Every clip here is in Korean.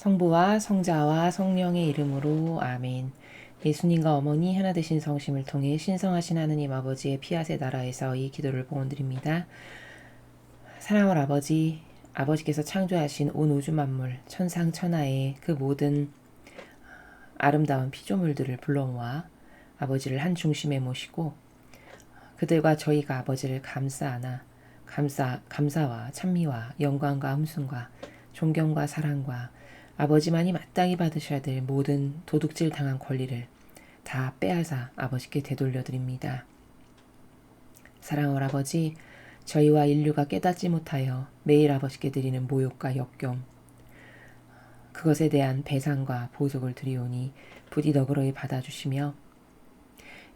성부와 성자와 성령의 이름으로 아멘. 예수님과 어머니 하나 되신 성심을 통해 신성하신 하느님 아버지의 피아세 나라에서 이 기도를 봉헌드립니다. 사랑하는 아버지, 아버지께서 창조하신 온 우주 만물, 천상 천하의 그 모든 아름다운 피조물들을 불러 모아 아버지를 한 중심에 모시고 그들과 저희가 아버지를 감사와 찬미와 영광과 흠숭과 존경과 사랑과 아버지만이 마땅히 받으셔야 될 모든 도둑질 당한 권리를 다 빼앗아 아버지께 되돌려드립니다. 사랑하는 아버지, 저희와 인류가 깨닫지 못하여 매일 아버지께 드리는 모욕과 역경, 그것에 대한 배상과 보속을 드리오니 부디 너그러이 받아주시며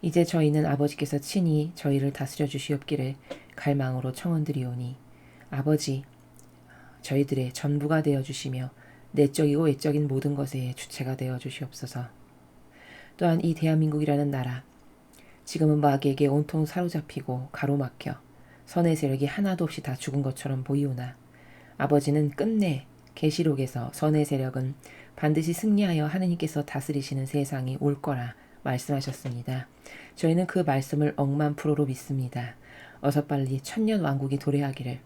이제 저희는 아버지께서 친히 저희를 다스려 주시옵기를 갈망으로 청원드리오니 아버지, 저희들의 전부가 되어주시며 내적이고 외적인 모든 것의 주체가 되어주시옵소서. 또한 이 대한민국이라는 나라, 지금은 마귀에게 온통 사로잡히고 가로막혀 선의 세력이 하나도 없이 다 죽은 것처럼 보이오나 아버지는 끝내 계시록에서 선의 세력은 반드시 승리하여 하느님께서 다스리시는 세상이 올 거라 말씀하셨습니다. 저희는 그 말씀을 억만 프로로 믿습니다. 어서 빨리 천년 왕국이 도래하기를,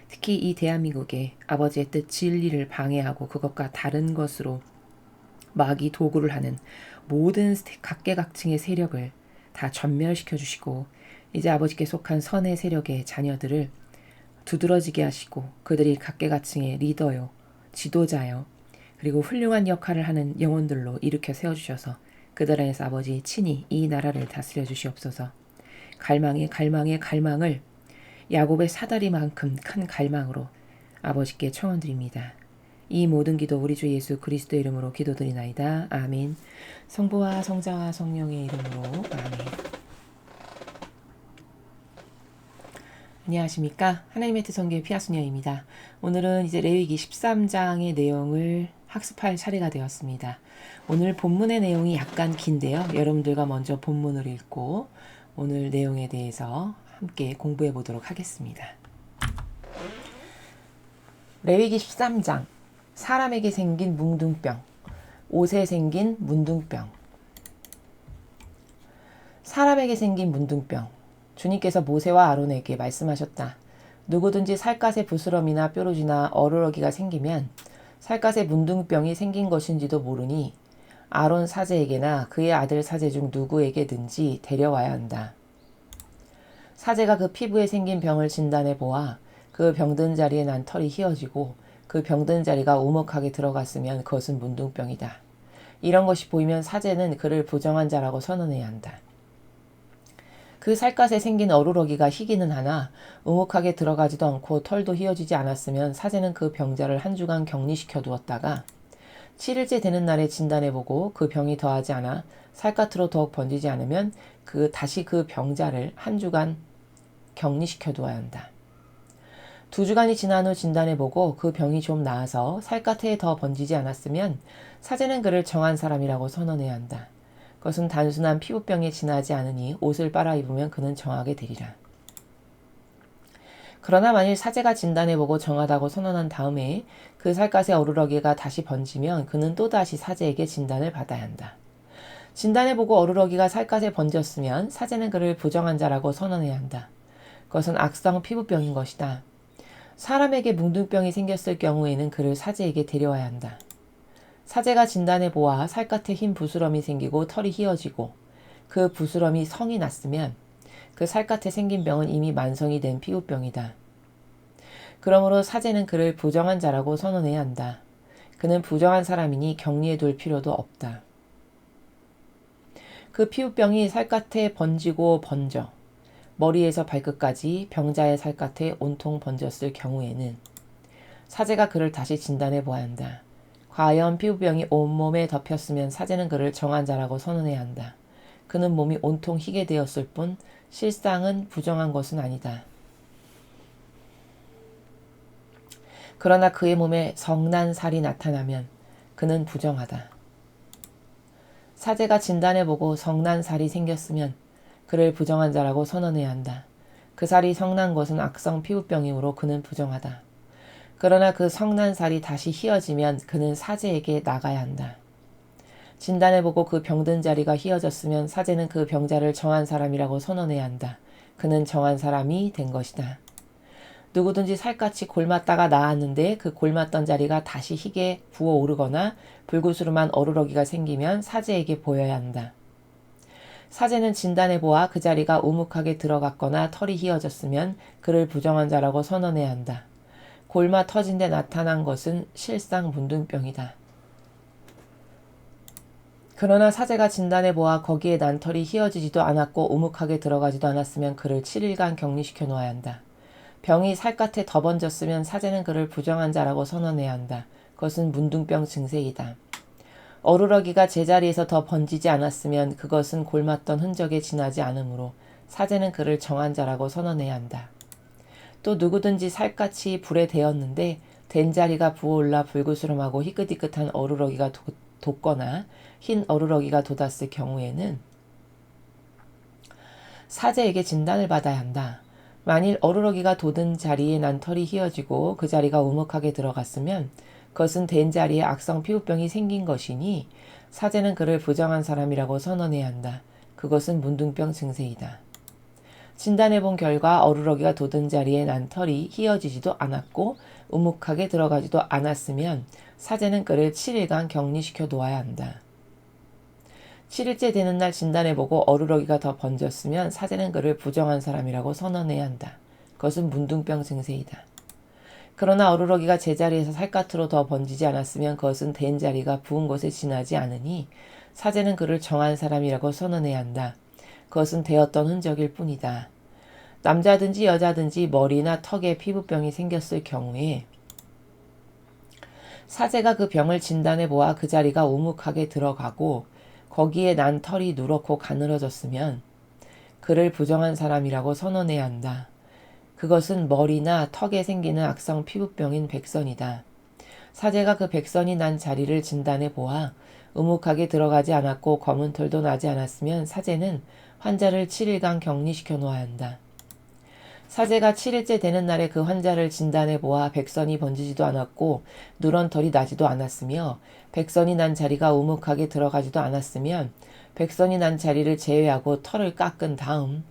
특히 이 대한민국에 아버지의 뜻 진리를 방해하고 그것과 다른 것으로 마귀 도구를 하는 모든 각계각층의 세력을 다 전멸시켜 주시고 이제 아버지께 속한 선의 세력의 자녀들을 두드러지게 하시고 그들이 각계각층의 리더요, 지도자요, 그리고 훌륭한 역할을 하는 영혼들로 일으켜 세워주셔서 그들 안에서 아버지 친히 이 나라를 다스려 주시옵소서. 갈망의 갈망을 야곱의 사다리만큼 큰 갈망으로 아버지께 청원드립니다. 이 모든 기도 우리 주 예수 그리스도의 이름으로 기도드리나이다. 아멘. 성부와 성자와 성령의 이름으로 아멘. 안녕하십니까. 하나님의 뜻성교의 피아수녀입니다. 오늘은 이제 레위기 13장의 내용을 학습할 차례가 되었습니다. 오늘 본문의 내용이 약간 긴데요. 여러분들과 먼저 본문을 읽고 오늘 내용에 대해서 함께 공부해 보도록 하겠습니다. 레위기 13장, 사람에게 생긴 뭉둥병, 옷에 생긴 문둥병. 사람에게 생긴 문둥병. 주님께서 모세와 아론에게 말씀하셨다. 누구든지 살갗에 부스럼이나 뾰루지나 어루러기가 생기면 살갗에 문둥병이 생긴 것인지도 모르니 아론 사제에게나 그의 아들 사제 중 누구에게든지 데려와야 한다. 사제가 그 피부에 생긴 병을 진단해 보아 그 병든 자리에 난 털이 휘어지고 그 병든 자리가 오목하게 들어갔으면 그것은 문둥병이다. 이런 것이 보이면 사제는 그를 부정한 자라고 선언해야 한다. 그 살갗에 생긴 어루러기가 희기는 하나 오목하게 들어가지도 않고 털도 휘어지지 않았으면 사제는 그 병자를 한 주간 격리시켜 두었다가 7일째 되는 날에 진단해보고 그 병이 더하지 않아 살갗으로 더욱 번지지 않으면 다시 그 병자를 한 주간 격리시켜 두어야 한다. 2주간이 지난 후 진단해보고 그 병이 좀 나아서 살갗에 더 번지지 않았으면 사제는 그를 정한 사람이라고 선언해야 한다. 그것은 단순한 피부병에 지나지 않으니 옷을 빨아 입으면 그는 정하게 되리라. 그러나 만일 사제가 진단해보고 정하다고 선언한 다음에 그 살갗의 어루러기가 다시 번지면 그는 또다시 사제에게 진단을 받아야 한다. 진단해보고 어루러기가 살갗에 번졌으면 사제는 그를 부정한 자라고 선언해야 한다. 그것은 악성 피부병인 것이다. 사람에게 뭉둥병이 생겼을 경우에는 그를 사제에게 데려와야 한다. 사제가 진단해보아 살갗에 흰 부스럼이 생기고 털이 휘어지고 그 부스럼이 성이 났으면 그 살갗에 생긴 병은 이미 만성이 된 피부병이다. 그러므로 사제는 그를 부정한 자라고 선언해야 한다. 그는 부정한 사람이니 격리해둘 필요도 없다. 그 피부병이 살갗에 번지고 번져 머리에서 발끝까지 병자의 살갗에 온통 번졌을 경우에는 사제가 그를 다시 진단해 보아야 한다. 과연 피부병이 온몸에 덮였으면 사제는 그를 정한 자라고 선언해야 한다. 그는 몸이 온통 희게 되었을 뿐 실상은 부정한 것은 아니다. 그러나 그의 몸에 성난 살이 나타나면 그는 부정하다. 사제가 진단해보고 성난 살이 생겼으면 그를 부정한 자라고 선언해야 한다. 그 살이 성난 것은 악성 피부병이므로 그는 부정하다. 그러나 그 성난 살이 다시 휘어지면 그는 사제에게 나가야 한다. 진단해보고 그 병든 자리가 휘어졌으면 사제는 그 병자를 정한 사람이라고 선언해야 한다. 그는 정한 사람이 된 것이다. 누구든지 살갗이 골맞다가 나았는데 그 골맞던 자리가 다시 희게 부어오르거나 불구스름한 어루러기가 생기면 사제에게 보여야 한다. 사제는 진단해보아 그 자리가 우묵하게 들어갔거나 털이 휘어졌으면 그를 부정한 자라고 선언해야 한다. 골마 터진 데 나타난 것은 실상 문둥병이다. 그러나 사제가 진단해보아 거기에 난 털이 휘어지지도 않았고 우묵하게 들어가지도 않았으면 그를 7일간 격리시켜 놓아야 한다. 병이 살갗에 더 번졌으면 사제는 그를 부정한 자라고 선언해야 한다. 그것은 문둥병 증세이다. 어루러기가 제자리에서 더 번지지 않았으면 그것은 골맞던 흔적에 지나지 않으므로 사제는 그를 정한 자라고 선언해야 한다. 또 누구든지 살갗이 불에 데었는데 된 자리가 부어올라 불구스름하고 희끗희끗한 어루러기가 돋거나 흰 어루러기가 돋았을 경우에는 사제에게 진단을 받아야 한다. 만일 어루러기가 돋은 자리에 난 털이 휘어지고 그 자리가 우묵하게 들어갔으면 그것은 된 자리에 악성 피부병이 생긴 것이니 사제는 그를 부정한 사람이라고 선언해야 한다. 그것은 문둥병 증세이다. 진단해본 결과 어루러기가 돋은 자리에 난 털이 휘어지지도 않았고 우묵하게 들어가지도 않았으면 사제는 그를 7일간 격리시켜 놓아야 한다. 7일째 되는 날 진단해보고 어루러기가 더 번졌으면 사제는 그를 부정한 사람이라고 선언해야 한다. 그것은 문둥병 증세이다. 그러나 어루러기가 제자리에서 살갗으로 더 번지지 않았으면 그것은 된 자리가 부은 곳에 지나지 않으니 사제는 그를 정한 사람이라고 선언해야 한다. 그것은 되었던 흔적일 뿐이다. 남자든지 여자든지 머리나 턱에 피부병이 생겼을 경우에 사제가 그 병을 진단해보아 그 자리가 우묵하게 들어가고 거기에 난 털이 누렇고 가늘어졌으면 그를 부정한 사람이라고 선언해야 한다. 그것은 머리나 턱에 생기는 악성 피부병인 백선이다. 사제가 그 백선이 난 자리를 진단해 보아 우묵하게 들어가지 않았고 검은 털도 나지 않았으면 사제는 환자를 7일간 격리시켜 놓아야 한다. 사제가 7일째 되는 날에 그 환자를 진단해 보아 백선이 번지지도 않았고 누런 털이 나지도 않았으며 백선이 난 자리가 우묵하게 들어가지도 않았으면 백선이 난 자리를 제외하고 털을 깎은 다음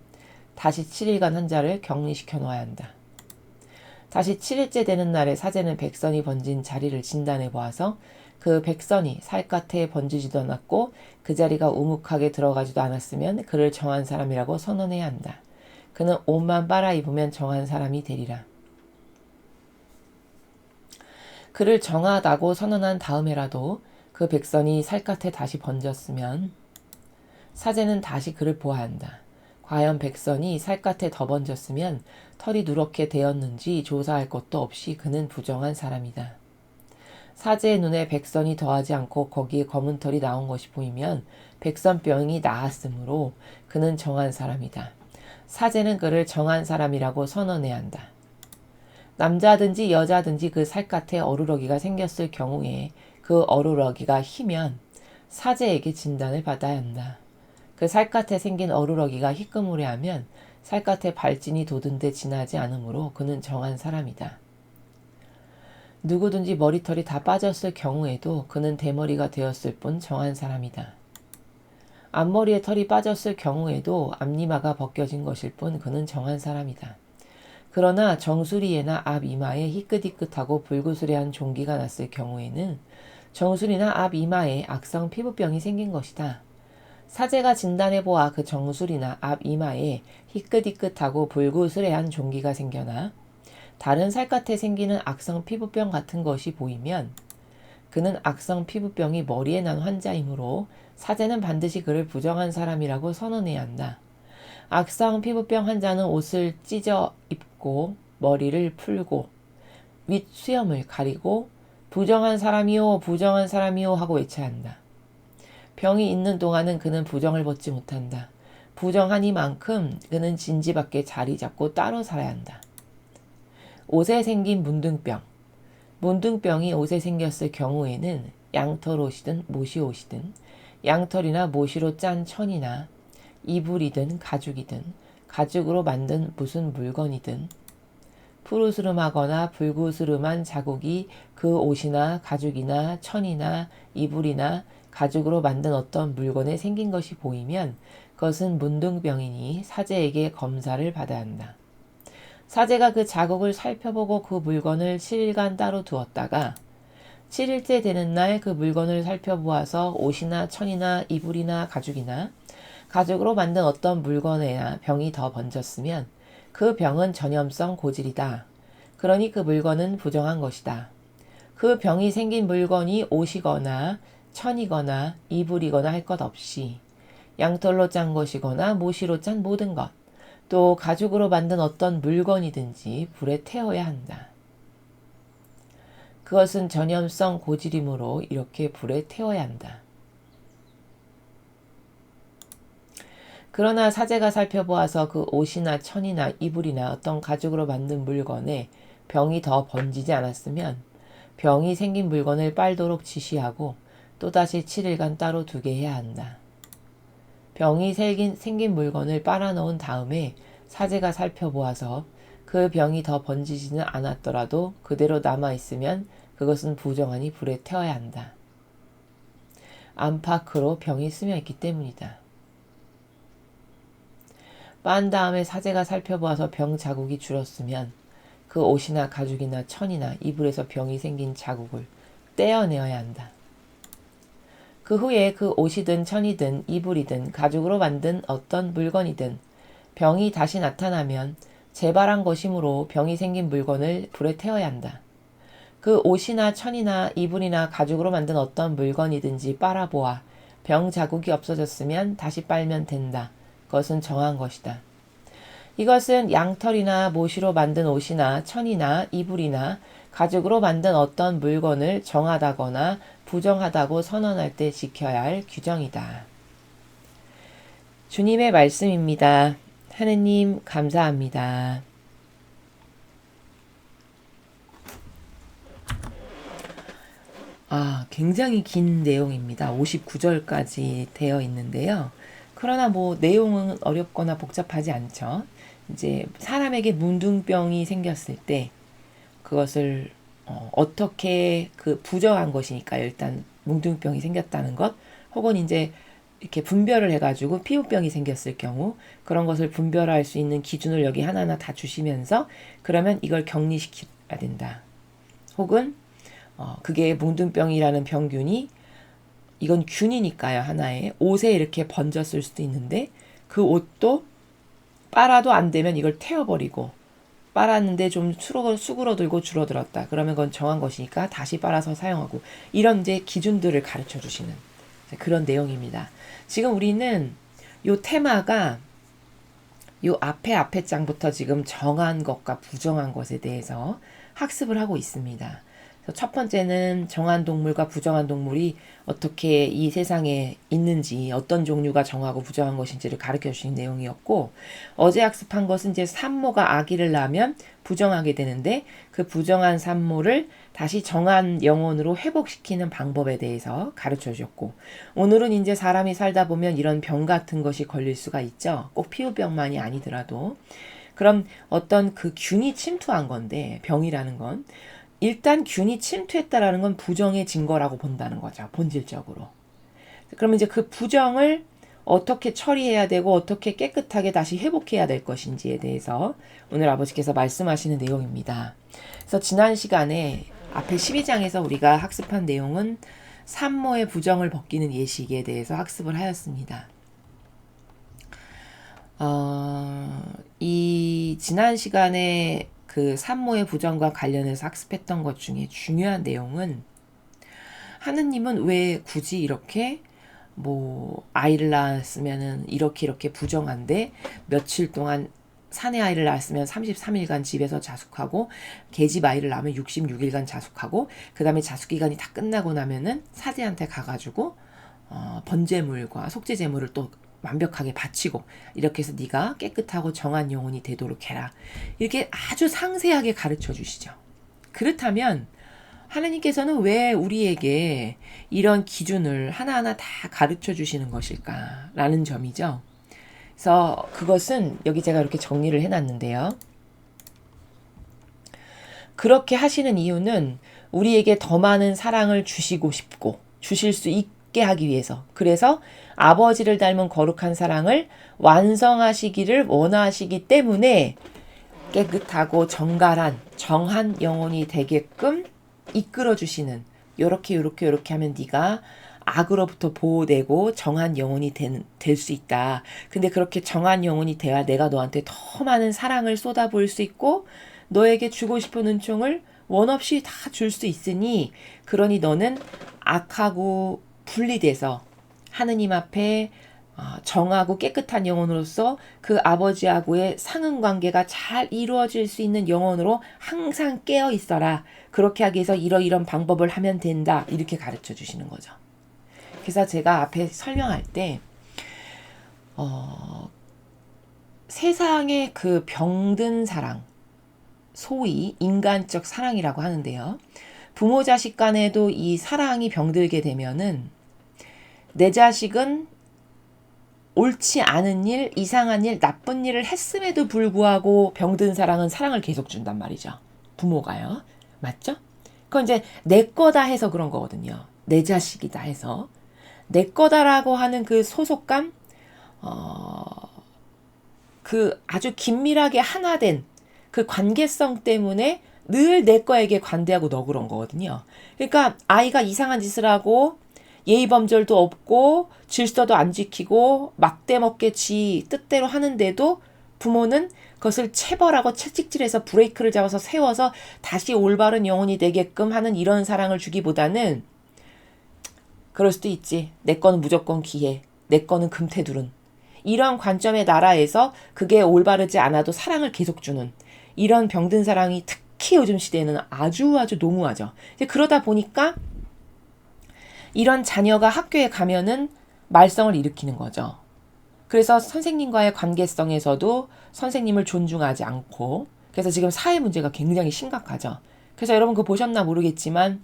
다시 7일간 환자를 격리시켜 놓아야 한다. 다시 7일째 되는 날에 사제는 백선이 번진 자리를 진단해 보아서 그 백선이 살갗에 번지지도 않았고 그 자리가 우묵하게 들어가지도 않았으면 그를 정한 사람이라고 선언해야 한다. 그는 옷만 빨아입으면 정한 사람이 되리라. 그를 정하다고 선언한 다음에라도 그 백선이 살갗에 다시 번졌으면 사제는 다시 그를 보아야 한다. 과연 백선이 살갗에 더 번졌으면 털이 누렇게 되었는지 조사할 것도 없이 그는 부정한 사람이다. 사제의 눈에 백선이 더하지 않고 거기에 검은 털이 나온 것이 보이면 백선병이 나았으므로 그는 정한 사람이다. 사제는 그를 정한 사람이라고 선언해야 한다. 남자든지 여자든지 그 살갗에 어루러기가 생겼을 경우에 그 어루러기가 희면 사제에게 진단을 받아야 한다. 그 살갗에 생긴 어루러기가 희끄무레하면 살갗에 발진이 돋은 데 지나지 않으므로 그는 정한 사람이다. 누구든지 머리털이 다 빠졌을 경우에도 그는 대머리가 되었을 뿐 정한 사람이다. 앞머리에 털이 빠졌을 경우에도 앞니마가 벗겨진 것일 뿐 그는 정한 사람이다. 그러나 정수리에나 앞이마에 희끗희끗하고 불구스레한 종기가 났을 경우에는 정수리나 앞이마에 악성 피부병이 생긴 것이다. 사제가 진단해보아 그 정수리나 앞이마에 희끗희끗하고 불구스레한 종기가 생겨나 다른 살갗에 생기는 악성 피부병 같은 것이 보이면 그는 악성 피부병이 머리에 난 환자이므로 사제는 반드시 그를 부정한 사람이라고 선언해야 한다. 악성 피부병 환자는 옷을 찢어 입고 머리를 풀고 윗 수염을 가리고 부정한 사람이요 부정한 사람이요 하고 외쳐야 한다. 병이 있는 동안은 그는 부정을 벗지 못한다. 부정하니만큼 그는 진지 밖에 자리 잡고 따로 살아야 한다. 옷에 생긴 문둥병. 문둥병이 옷에 생겼을 경우에는 양털옷이든 모시옷이든 양털이나 모시로 짠 천이나 이불이든 가죽이든 가죽으로 만든 무슨 물건이든 푸르스름하거나 불구스름한 자국이 그 옷이나 가죽이나 천이나 이불이나 가죽으로 만든 어떤 물건에 생긴 것이 보이면 그것은 문둥병이니 사제에게 검사를 받아야 한다. 사제가 그 자국을 살펴보고 그 물건을 7일간 따로 두었다가 7일째 되는 날 그 물건을 살펴보아서 옷이나 천이나 이불이나 가죽이나 가죽으로 만든 어떤 물건에나 병이 더 번졌으면 그 병은 전염성 고질이다. 그러니 그 물건은 부정한 것이다. 그 병이 생긴 물건이 옷이거나 천이거나 이불이거나 할 것 없이 양털로 짠 것이거나 모시로 짠 모든 것, 또 가죽으로 만든 어떤 물건이든지 불에 태워야 한다. 그것은 전염성 고질이므로 이렇게 불에 태워야 한다. 그러나 사제가 살펴보아서 그 옷이나 천이나 이불이나 어떤 가죽으로 만든 물건에 병이 더 번지지 않았으면 병이 생긴 물건을 빨도록 지시하고 또다시 7일간 따로 두게 해야 한다. 병이 생긴 물건을 빨아놓은 다음에 사제가 살펴보아서 그 병이 더 번지지는 않았더라도 그대로 남아있으면 그것은 부정하니 불에 태워야 한다. 안팎으로 병이 스며있기 때문이다. 빤 다음에 사제가 살펴보아서 병 자국이 줄었으면 그 옷이나 가죽이나 천이나 이불에서 병이 생긴 자국을 떼어내어야 한다. 그 후에 그 옷이든 천이든 이불이든 가죽으로 만든 어떤 물건이든 병이 다시 나타나면 재발한 것이므로 병이 생긴 물건을 불에 태워야 한다. 그 옷이나 천이나 이불이나 가죽으로 만든 어떤 물건이든지 빨아보아 병 자국이 없어졌으면 다시 빨면 된다. 그것은 정한 것이다. 이것은 양털이나 모시로 만든 옷이나 천이나 이불이나 가죽으로 만든 어떤 물건을 정하다거나 부정하다고 선언할 때 지켜야 할 규정이다. 주님의 말씀입니다. 하느님 감사합니다. 굉장히 긴 내용입니다. 59절까지 되어 있는데요. 그러나 내용은 어렵거나 복잡하지 않죠. 이제 사람에게 문둥병이 생겼을 때 그것을 어떻게 부정한 것이니까요. 일단 문둥병이 생겼다는 것, 혹은 이제 이렇게 분별을 해가지고 피부병이 생겼을 경우 그런 것을 분별할 수 있는 기준을 여기 하나하나 다 주시면서 그러면 이걸 격리시켜야 된다. 혹은 그게 문둥병이라는 병균이 이건 균이니까요. 하나의 옷에 이렇게 번졌을 수도 있는데 그 옷도 빨아도 안 되면 이걸 태워버리고 빨았는데 좀 수그러들고 줄어들었다. 그러면 그건 정한 것이니까 다시 빨아서 사용하고 이런 이제 기준들을 가르쳐 주시는 그런 내용입니다. 지금 우리는 요 테마가 요 앞에 장부터 지금 정한 것과 부정한 것에 대해서 학습을 하고 있습니다. 그래서 첫 번째는 정한 동물과 부정한 동물이 어떻게 이 세상에 있는지, 어떤 종류가 정하고 부정한 것인지를 가르쳐 주신 내용이었고, 어제 학습한 것은 이제 산모가 아기를 낳으면 부정하게 되는데 그 부정한 산모를 다시 정한 영혼으로 회복시키는 방법에 대해서 가르쳐 주셨고, 오늘은 이제 사람이 살다 보면 이런 병 같은 것이 걸릴 수가 있죠. 꼭 피부병만이 아니더라도. 그럼 어떤 그 균이 침투한 건데, 병이라는 건 일단 균이 침투했다라는 건 부정의 증거라고 본다는 거죠. 본질적으로. 그러면 이제 그 부정을 어떻게 처리해야 되고 어떻게 깨끗하게 다시 회복해야 될 것인지에 대해서 오늘 아버지께서 말씀하시는 내용입니다. 그래서 지난 시간에 앞에 12장에서 우리가 학습한 내용은 산모의 부정을 벗기는 예식에 대해서 학습을 하였습니다. 이 지난 시간에 그 산모의 부정과 관련해서 학습했던 것 중에 중요한 내용은 하느님은 왜 굳이 이렇게 아이를 낳았으면은 이렇게 부정한데 며칠 동안 사내 아이를 낳았으면 33일간 집에서 자숙하고 계집 아이를 낳으면 66일간 자숙하고 그 다음에 자숙기간이 다 끝나고 나면은 사제한테 가가지고 번제물과 속죄제물을 또 완벽하게 바치고 이렇게 해서 네가 깨끗하고 정한 영혼이 되도록 해라. 이렇게 아주 상세하게 가르쳐 주시죠. 그렇다면 하나님께서는 왜 우리에게 이런 기준을 하나하나 다 가르쳐 주시는 것일까라는 점이죠. 그래서 그것은 여기 제가 이렇게 정리를 해놨는데요. 그렇게 하시는 이유는 우리에게 더 많은 사랑을 주시고 싶고 주실 수 있게 하기 위해서. 그래서 아버지를 닮은 거룩한 사랑을 완성하시기를 원하시기 때문에 깨끗하고 정갈한 정한 영혼이 되게끔 이끌어 주시는, 요렇게 하면 네가 악으로부터 보호되고 정한 영혼이 될 수 있다. 근데 그렇게 정한 영혼이 돼야 내가 너한테 더 많은 사랑을 쏟아부을 수 있고 너에게 주고 싶은 은총을 원 없이 다 줄 수 있으니, 그러니 너는 악하고 분리돼서 하느님 앞에 정하고 깨끗한 영혼으로서 그 아버지하고의 상응관계가 잘 이루어질 수 있는 영혼으로 항상 깨어 있어라. 그렇게 하기 위해서 이러이런 방법을 하면 된다. 이렇게 가르쳐 주시는 거죠. 그래서 제가 앞에 설명할 때 세상의 그 병든 사랑, 소위 인간적 사랑이라고 하는데요. 부모 자식 간에도 이 사랑이 병들게 되면은 내 자식은 옳지 않은 일, 이상한 일, 나쁜 일을 했음에도 불구하고 병든 사랑은 사랑을 계속 준단 말이죠. 부모가요. 맞죠? 그건 이제 내 거다 해서 그런 거거든요. 내 자식이다 해서. 내 거다라고 하는 그 소속감, 그 아주 긴밀하게 하나된 그 관계성 때문에 늘 내 거에게 관대하고 너그러운 거거든요. 그러니까 아이가 이상한 짓을 하고 예의범절도 없고 질서도 안 지키고 막대먹게 지 뜻대로 하는데도 부모는 그것을 체벌하고 채찍질해서 브레이크를 잡아서 세워서 다시 올바른 영혼이 되게끔 하는 이런 사랑을 주기보다는, 그럴 수도 있지. 내 거는 무조건 기회. 내 거는 금태두른. 이런 관점의 나라에서 그게 올바르지 않아도 사랑을 계속 주는 이런 병든 사랑이 특히 요즘 시대에는 아주 노무하죠. 그러다 보니까 이런 자녀가 학교에 가면은 말썽을 일으키는 거죠. 그래서 선생님과의 관계성에서도 선생님을 존중하지 않고, 그래서 지금 사회 문제가 굉장히 심각하죠. 그래서 여러분 그거 보셨나 모르겠지만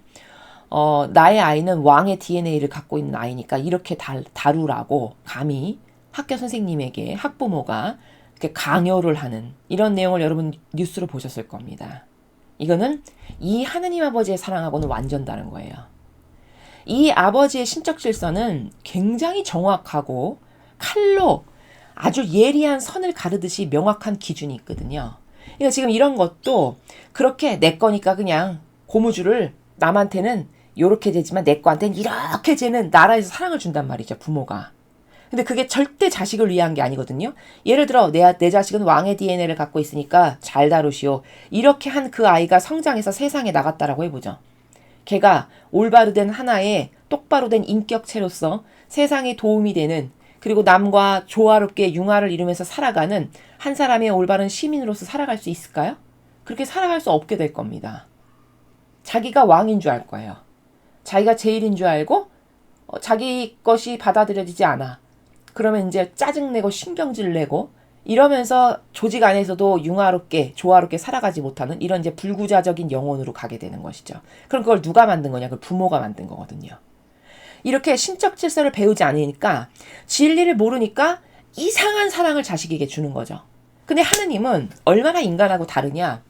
나의 아이는 왕의 DNA를 갖고 있는 아이니까 이렇게 다루라고 감히 학교 선생님에게 학부모가 이렇게 강요를 하는 이런 내용을 여러분 뉴스로 보셨을 겁니다. 이거는 이 하느님 아버지의 사랑하고는 완전 다른 거예요. 이 아버지의 신적 질서는 굉장히 정확하고 칼로 아주 예리한 선을 가르듯이 명확한 기준이 있거든요. 그러니까 지금 이런 것도 그렇게 내 거니까 그냥 고무줄을 남한테는 요렇게 재지만 내 거한테는 이렇게 재는 나라에서 사랑을 준단 말이죠, 부모가. 근데 그게 절대 자식을 위한 게 아니거든요. 예를 들어 내 자식은 왕의 DNA를 갖고 있으니까 잘 다루시오. 이렇게 한 그 아이가 성장해서 세상에 나갔다라고 해보죠. 걔가 올바로 된 하나의 똑바로 된 인격체로서 세상에 도움이 되는, 그리고 남과 조화롭게 융화를 이루면서 살아가는 한 사람의 올바른 시민으로서 살아갈 수 있을까요? 그렇게 살아갈 수 없게 될 겁니다. 자기가 왕인 줄 알 거예요. 자기가 제일인 줄 알고 자기 것이 받아들여지지 않아. 그러면 이제 짜증내고 신경질 내고 이러면서 조직 안에서도 융화롭게 조화롭게 살아가지 못하는 이런 이제 불구자적인 영혼으로 가게 되는 것이죠. 그럼 그걸 누가 만든 거냐? 그 부모가 만든 거거든요. 이렇게 신적 질서를 배우지 않으니까, 진리를 모르니까 이상한 사랑을 자식에게 주는 거죠. 근데 하느님은 얼마나 인간하고 다르냐?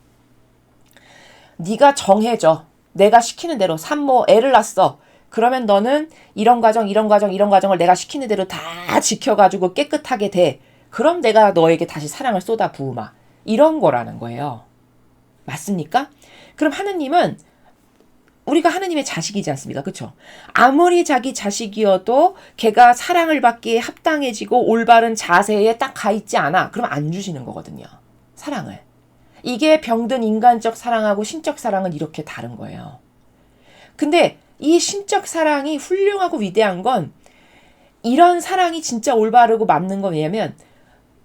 네가 정해져. 내가 시키는 대로 산모 애를 낳았어. 그러면 너는 이런 과정을 내가 시키는 대로 다 지켜가지고 깨끗하게 돼. 그럼 내가 너에게 다시 사랑을 쏟아 부으마. 이런 거라는 거예요. 맞습니까? 그럼 하느님은 우리가 하느님의 자식이지 않습니까? 그렇죠? 아무리 자기 자식이어도 걔가 사랑을 받기에 합당해지고 올바른 자세에 딱 가 있지 않아. 그럼 안 주시는 거거든요. 사랑을. 이게 병든 인간적 사랑하고 신적 사랑은 이렇게 다른 거예요. 근데 이 신적 사랑이 훌륭하고 위대한 건, 이런 사랑이 진짜 올바르고 맞는 건 왜냐면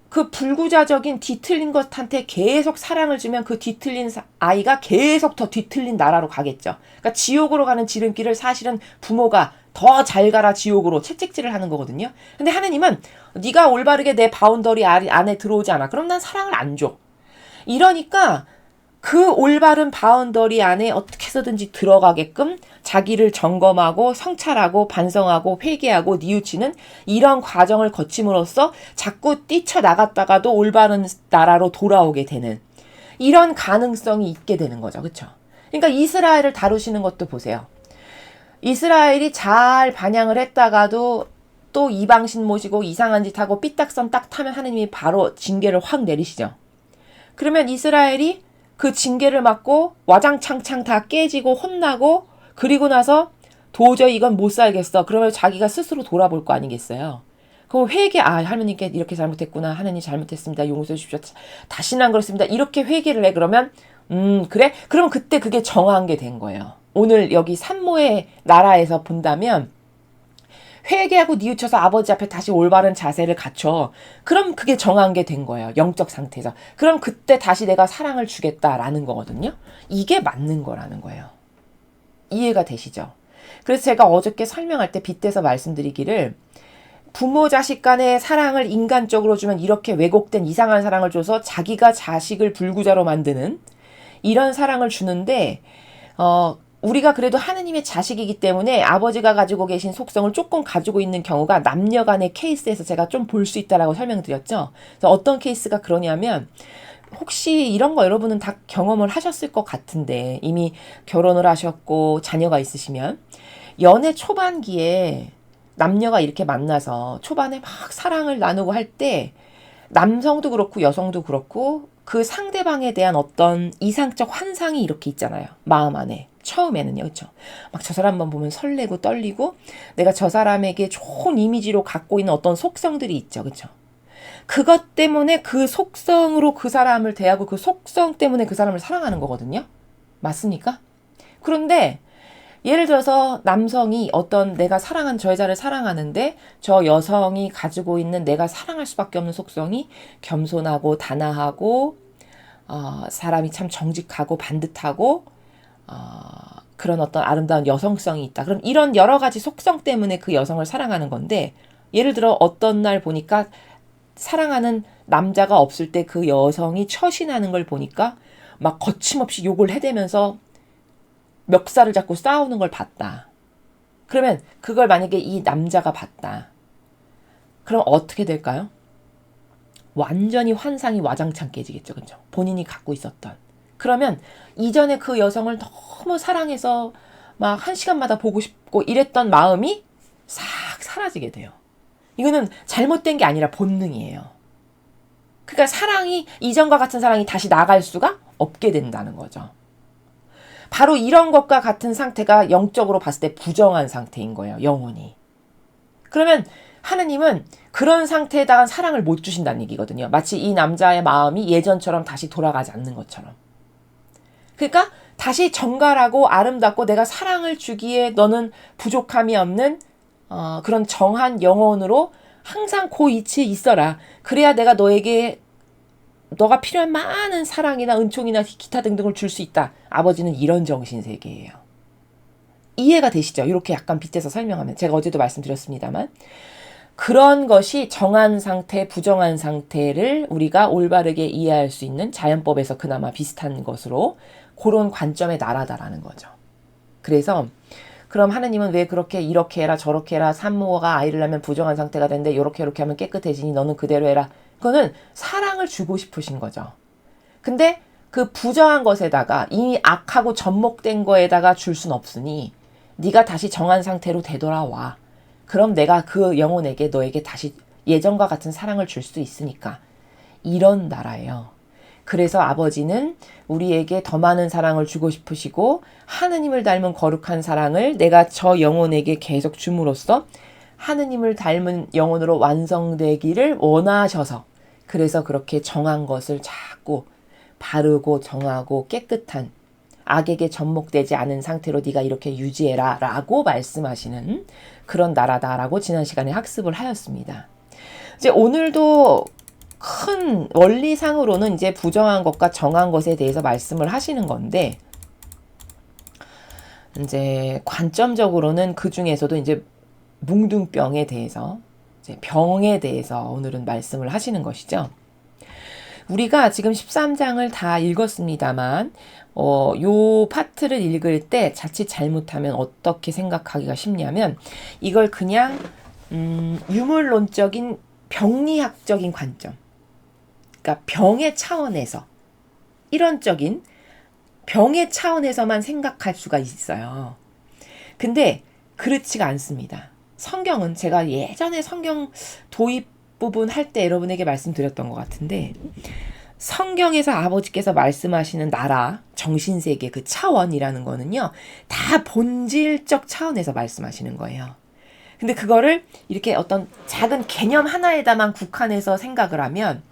그 불구자적인 뒤틀린 것한테 계속 사랑을 주면 그 뒤틀린 아이가 계속 더 뒤틀린 나라로 가겠죠. 그러니까 지옥으로 가는 지름길을 사실은 부모가 더 잘 가라 지옥으로 채찍질을 하는 거거든요. 근데 하느님은 네가 올바르게 내 바운더리 안에 들어오지 않아. 그럼 난 사랑을 안 줘. 이러니까 그 올바른 바운더리 안에 어떻게 해서든지 들어가게끔 자기를 점검하고 성찰하고 반성하고 회개하고 뉘우치는 이런 과정을 거침으로써 자꾸 뛰쳐나갔다가도 올바른 나라로 돌아오게 되는 이런 가능성이 있게 되는 거죠. 그렇죠? 그러니까 이스라엘을 다루시는 것도 보세요. 이스라엘이 잘 반향을 했다가도 또 이방신 모시고 이상한 짓 하고 삐딱선 딱 타면 하느님이 바로 징계를 확 내리시죠. 그러면 이스라엘이 그 징계를 맞고 와장창창 다 깨지고 혼나고 그리고 나서 도저히 이건 못 살겠어. 그러면 자기가 스스로 돌아볼 거 아니겠어요. 그럼 하느님께 이렇게 잘못했구나. 하느님 잘못했습니다. 용서해 주십시오. 다시는 안 그렇습니다. 이렇게 회개를 해. 그러면 그래? 그럼 그때 그게 정한 게 된 거예요. 오늘 여기 산모의 나라에서 본다면 회개하고 뉘우쳐서 아버지 앞에 다시 올바른 자세를 갖춰. 그럼 그게 정한 게 된 거예요. 영적 상태에서. 그럼 그때 다시 내가 사랑을 주겠다라는 거거든요. 이게 맞는 거라는 거예요. 이해가 되시죠? 그래서 제가 어저께 설명할 때 빗대서 말씀드리기를 부모 자식 간의 사랑을 인간적으로 주면 이렇게 왜곡된 이상한 사랑을 줘서 자기가 자식을 불구자로 만드는 이런 사랑을 주는데 우리가 그래도 하느님의 자식이기 때문에 아버지가 가지고 계신 속성을 조금 가지고 있는 경우가 남녀 간의 케이스에서 제가 좀 볼 수 있다라고 설명드렸죠. 그래서 어떤 케이스가 그러냐면 혹시 이런 거 여러분은 다 경험을 하셨을 것 같은데 이미 결혼을 하셨고 자녀가 있으시면 연애 초반기에 남녀가 이렇게 만나서 초반에 막 사랑을 나누고 할 때 남성도 그렇고 여성도 그렇고 그 상대방에 대한 어떤 이상적 환상이 이렇게 있잖아요. 마음 안에. 처음에는요. 그렇죠? 막 저 사람만 보면 설레고 떨리고 내가 저 사람에게 좋은 이미지로 갖고 있는 어떤 속성들이 있죠. 그렇죠? 그것 때문에 그 속성으로 그 사람을 대하고 그 속성 때문에 그 사람을 사랑하는 거거든요. 맞습니까? 그런데 예를 들어서 남성이 어떤 내가 사랑한 저 여자를 사랑하는데 저 여성이 가지고 있는 내가 사랑할 수밖에 없는 속성이 겸손하고 단아하고 사람이 참 정직하고 반듯하고 그런 어떤 아름다운 여성성이 있다. 그럼 이런 여러 가지 속성 때문에 그 여성을 사랑하는 건데 예를 들어 어떤 날 보니까 사랑하는 남자가 없을 때 그 여성이 처신하는 걸 보니까 막 거침없이 욕을 해대면서 멱살을 잡고 싸우는 걸 봤다. 그러면 그걸 만약에 이 남자가 봤다. 그럼 어떻게 될까요? 완전히 환상이 와장창 깨지겠죠. 그렇죠? 본인이 갖고 있었던. 그러면 이전에 그 여성을 너무 사랑해서 막 1시간마다 보고 싶고 이랬던 마음이 싹 사라지게 돼요. 이거는 잘못된 게 아니라 본능이에요. 그러니까 사랑이 이전과 같은 사랑이 다시 나갈 수가 없게 된다는 거죠. 바로 이런 것과 같은 상태가 영적으로 봤을 때 부정한 상태인 거예요. 영혼이. 그러면 하느님은 그런 상태에다가 사랑을 못 주신다는 얘기거든요. 마치 이 남자의 마음이 예전처럼 다시 돌아가지 않는 것처럼. 그러니까 다시 정갈하고 아름답고 내가 사랑을 주기에 너는 부족함이 없는 그런 정한 영혼으로 항상 그 위치에 있어라. 그래야 내가 너가 필요한 많은 사랑이나 은총이나 기타 등등을 줄 수 있다. 아버지는 이런 정신세계예요. 이해가 되시죠? 이렇게 약간 빗대서 설명하면. 제가 어제도 말씀드렸습니다만 그런 것이 정한 상태, 부정한 상태를 우리가 올바르게 이해할 수 있는 자연법에서 그나마 비슷한 것으로 그런 관점의 나라다라는 거죠. 그래서 그럼 하느님은 왜 그렇게 이렇게 해라 저렇게 해라 산모가 아이를 낳으면 부정한 상태가 되는데 이렇게 하면 깨끗해지니 너는 그대로 해라. 그거는 사랑을 주고 싶으신 거죠. 근데 그 부정한 것에다가 이미 악하고 접목된 거에다가 줄 순 없으니 네가 다시 정한 상태로 되돌아와. 그럼 내가 그 영혼에게 너에게 다시 예전과 같은 사랑을 줄 수 있으니까. 이런 나라예요. 그래서 아버지는 우리에게 더 많은 사랑을 주고 싶으시고 하느님을 닮은 거룩한 사랑을 내가 저 영혼에게 계속 줌으로써 하느님을 닮은 영혼으로 완성되기를 원하셔서 그래서 그렇게 정한 것을 자꾸 바르고 정하고 깨끗한 악에게 접목되지 않은 상태로 네가 이렇게 유지해라 라고 말씀하시는 그런 나라다라고 지난 시간에 학습을 하였습니다. 이제 오늘도 큰 원리상으로는 이제 부정한 것과 정한 것에 대해서 말씀을 하시는 건데 이제 관점적으로는 그 중에서도 이제 뭉둥병에 대해서 이제 병에 대해서 오늘은 말씀을 하시는 것이죠. 우리가 지금 13장을 다 읽었습니다만 요 파트를 읽을 때 자칫 잘못하면 어떻게 생각하기가 쉽냐면 이걸 그냥 유물론적인 병리학적인 관점 그러니까 병의 차원에서 일원적인 병의 차원에서만 생각할 수가 있어요. 근데 그렇지가 않습니다. 성경은 제가 예전에 성경 도입 부분 할 때 여러분에게 말씀드렸던 것 같은데, 성경에서 아버지께서 말씀하시는 나라, 정신세계 그 차원이라는 거는요, 다 본질적 차원에서 말씀하시는 거예요. 근데 그거를 이렇게 어떤 작은 개념 하나에다만 국한해서 생각을 하면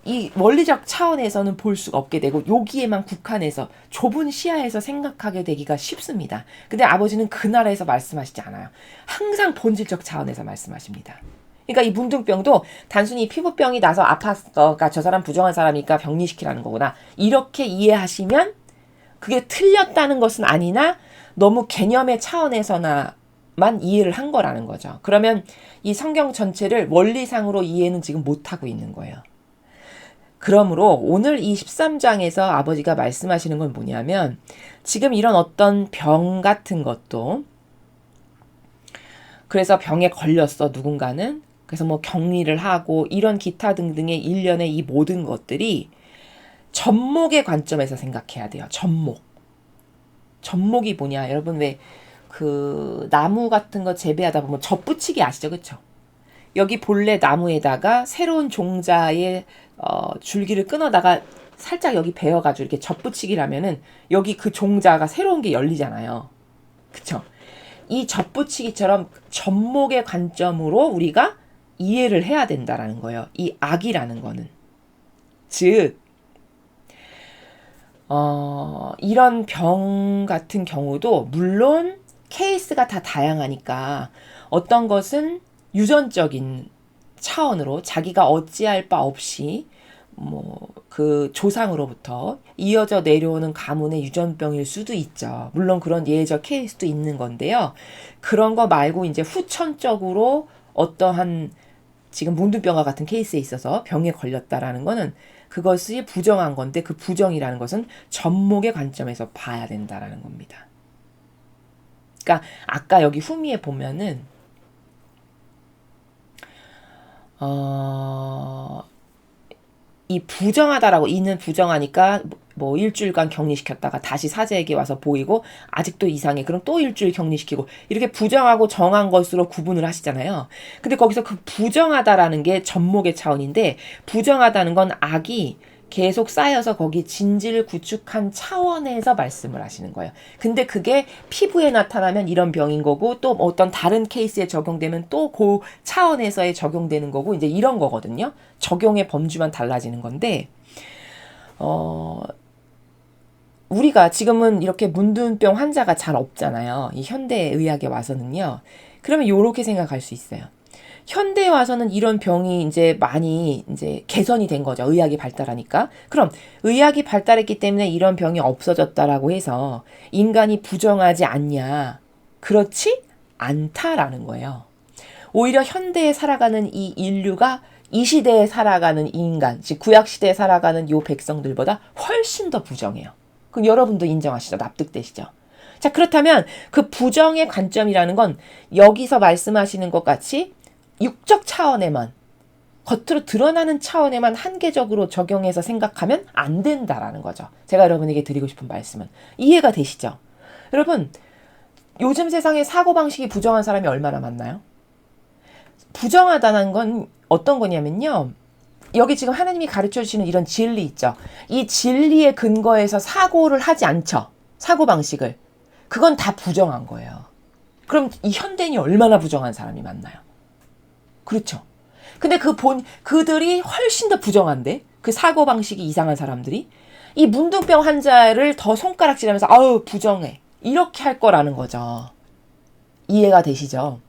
이 원리적 차원에서는 볼 수가 없게 되고 여기에만 국한해서 좁은 시야에서 생각하게 되기가 쉽습니다. 근데 아버지는 그 나라에서 말씀하시지 않아요. 항상 본질적 차원에서 말씀하십니다. 그러니까 이 문둥병도 단순히 피부병이 나서 아팠어, 그러니까 저 사람 부정한 사람이니까 격리시키라는 거구나, 이렇게 이해하시면 그게 틀렸다는 것은 아니나 너무 개념의 차원에서나만 이해를 한 거라는 거죠. 그러면 이 성경 전체를 원리상으로 이해는 지금 못하고 있는 거예요. 그러므로 오늘 이 13장에서 아버지가 말씀하시는 건 뭐냐면, 지금 이런 어떤 병 같은 것도, 그래서 병에 걸렸어 누군가는, 그래서 뭐 격리를 하고 이런 기타 등등의 일련의 이 모든 것들이 접목의 관점에서 생각해야 돼요. 접목이 뭐냐, 여러분 왜 그 나무 같은 거 재배하다 보면 접붙이기 아시죠? 그쵸? 여기 본래 나무에다가 새로운 종자의 줄기를 끊어다가 살짝 여기 베어가지고 이렇게 접붙이기를 하면은 여기 그 종자가 새로운 게 열리잖아요. 그쵸? 이 접붙이기처럼 접목의 관점으로 우리가 이해를 해야 된다라는 거예요. 이 악이라는 거는. 즉, 이런 병 같은 경우도 물론 케이스가 다 다양하니까 어떤 것은 유전적인 차원으로 자기가 어찌할 바 없이 뭐 그 조상으로부터 이어져 내려오는 가문의 유전병일 수도 있죠. 물론 그런 예외적 케이스도 있는 건데요. 그런 거 말고 이제 후천적으로 어떠한 지금 문둥병과 같은 케이스에 있어서 병에 걸렸다라는 거는 그것이 부정한 건데, 그 부정이라는 것은 접목의 관점에서 봐야 된다라는 겁니다. 그러니까 아까 여기 후미에 보면은 이 부정하다라고, 이는 부정하니까 뭐 일주일간 격리시켰다가 다시 사제에게 와서 보이고 아직도 이상해, 그럼 또 일주일 격리시키고, 이렇게 부정하고 정한 것으로 구분을 하시잖아요. 근데 거기서 그 부정하다라는 게 접목의 차원인데, 부정하다는 건 악이 계속 쌓여서 거기 진지를 구축한 차원에서 말씀을 하시는 거예요. 근데 그게 피부에 나타나면 이런 병인 거고, 또 어떤 다른 케이스에 적용되면 또 그 차원에서의 적용되는 거고, 이제 이런 거거든요. 적용의 범주만 달라지는 건데, 우리가 지금은 이렇게 문둥병 환자가 잘 없잖아요. 이 현대의학에 와서는요. 그러면 이렇게 생각할 수 있어요. 현대에 와서는 이런 병이 이제 많이 이제 개선이 된 거죠. 의학이 발달하니까. 그럼 의학이 발달했기 때문에 이런 병이 없어졌다라고 해서 인간이 부정하지 않냐? 그렇지 않다라는 거예요. 오히려 현대에 살아가는 이 인류가 이 시대에 살아가는 인간, 즉 구약시대에 살아가는 요 백성들보다 훨씬 더 부정해요. 그럼 여러분도 인정하시죠? 납득되시죠? 자, 그렇다면 그 부정의 관점이라는 건 여기서 말씀하시는 것 같이 육적 차원에만, 겉으로 드러나는 차원에만 한계적으로 적용해서 생각하면 안 된다라는 거죠. 제가 여러분에게 드리고 싶은 말씀은 이해가 되시죠? 여러분, 요즘 세상에 사고방식이 부정한 사람이 얼마나 많나요? 부정하다는 건 어떤 거냐면요, 여기 지금 하나님이 가르쳐 주시는 이런 진리 있죠. 이 진리의 근거에서 사고를 하지 않죠. 사고방식을. 그건 다 부정한 거예요. 그럼 이 현대인이 얼마나 부정한 사람이 많나요? 그렇죠. 근데 그들이 훨씬 더 부정한데, 그 사고방식이 이상한 사람들이 이 문둥병 환자를 더 손가락질하면서 아우 부정해, 이렇게 할 거라는 거죠. 이해가 되시죠?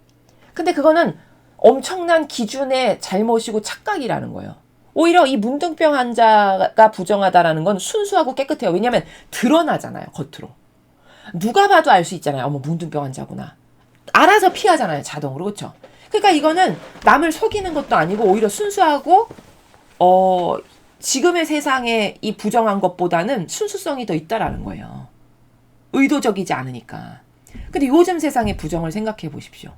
근데 그거는 엄청난 기준의 잘못이고 착각이라는 거예요. 오히려 이 문둥병 환자가 부정하다라는 건 순수하고 깨끗해요. 왜냐하면 드러나잖아요, 겉으로. 누가 봐도 알 수 있잖아요. 어머, 문둥병 환자구나. 알아서 피하잖아요, 자동으로. 그렇죠? 그러니까 이거는 남을 속이는 것도 아니고 오히려 순수하고 지금의 세상에 이 부정한 것보다는 순수성이 더 있다라는 거예요. 의도적이지 않으니까. 근데 요즘 세상의 부정을 생각해 보십시오.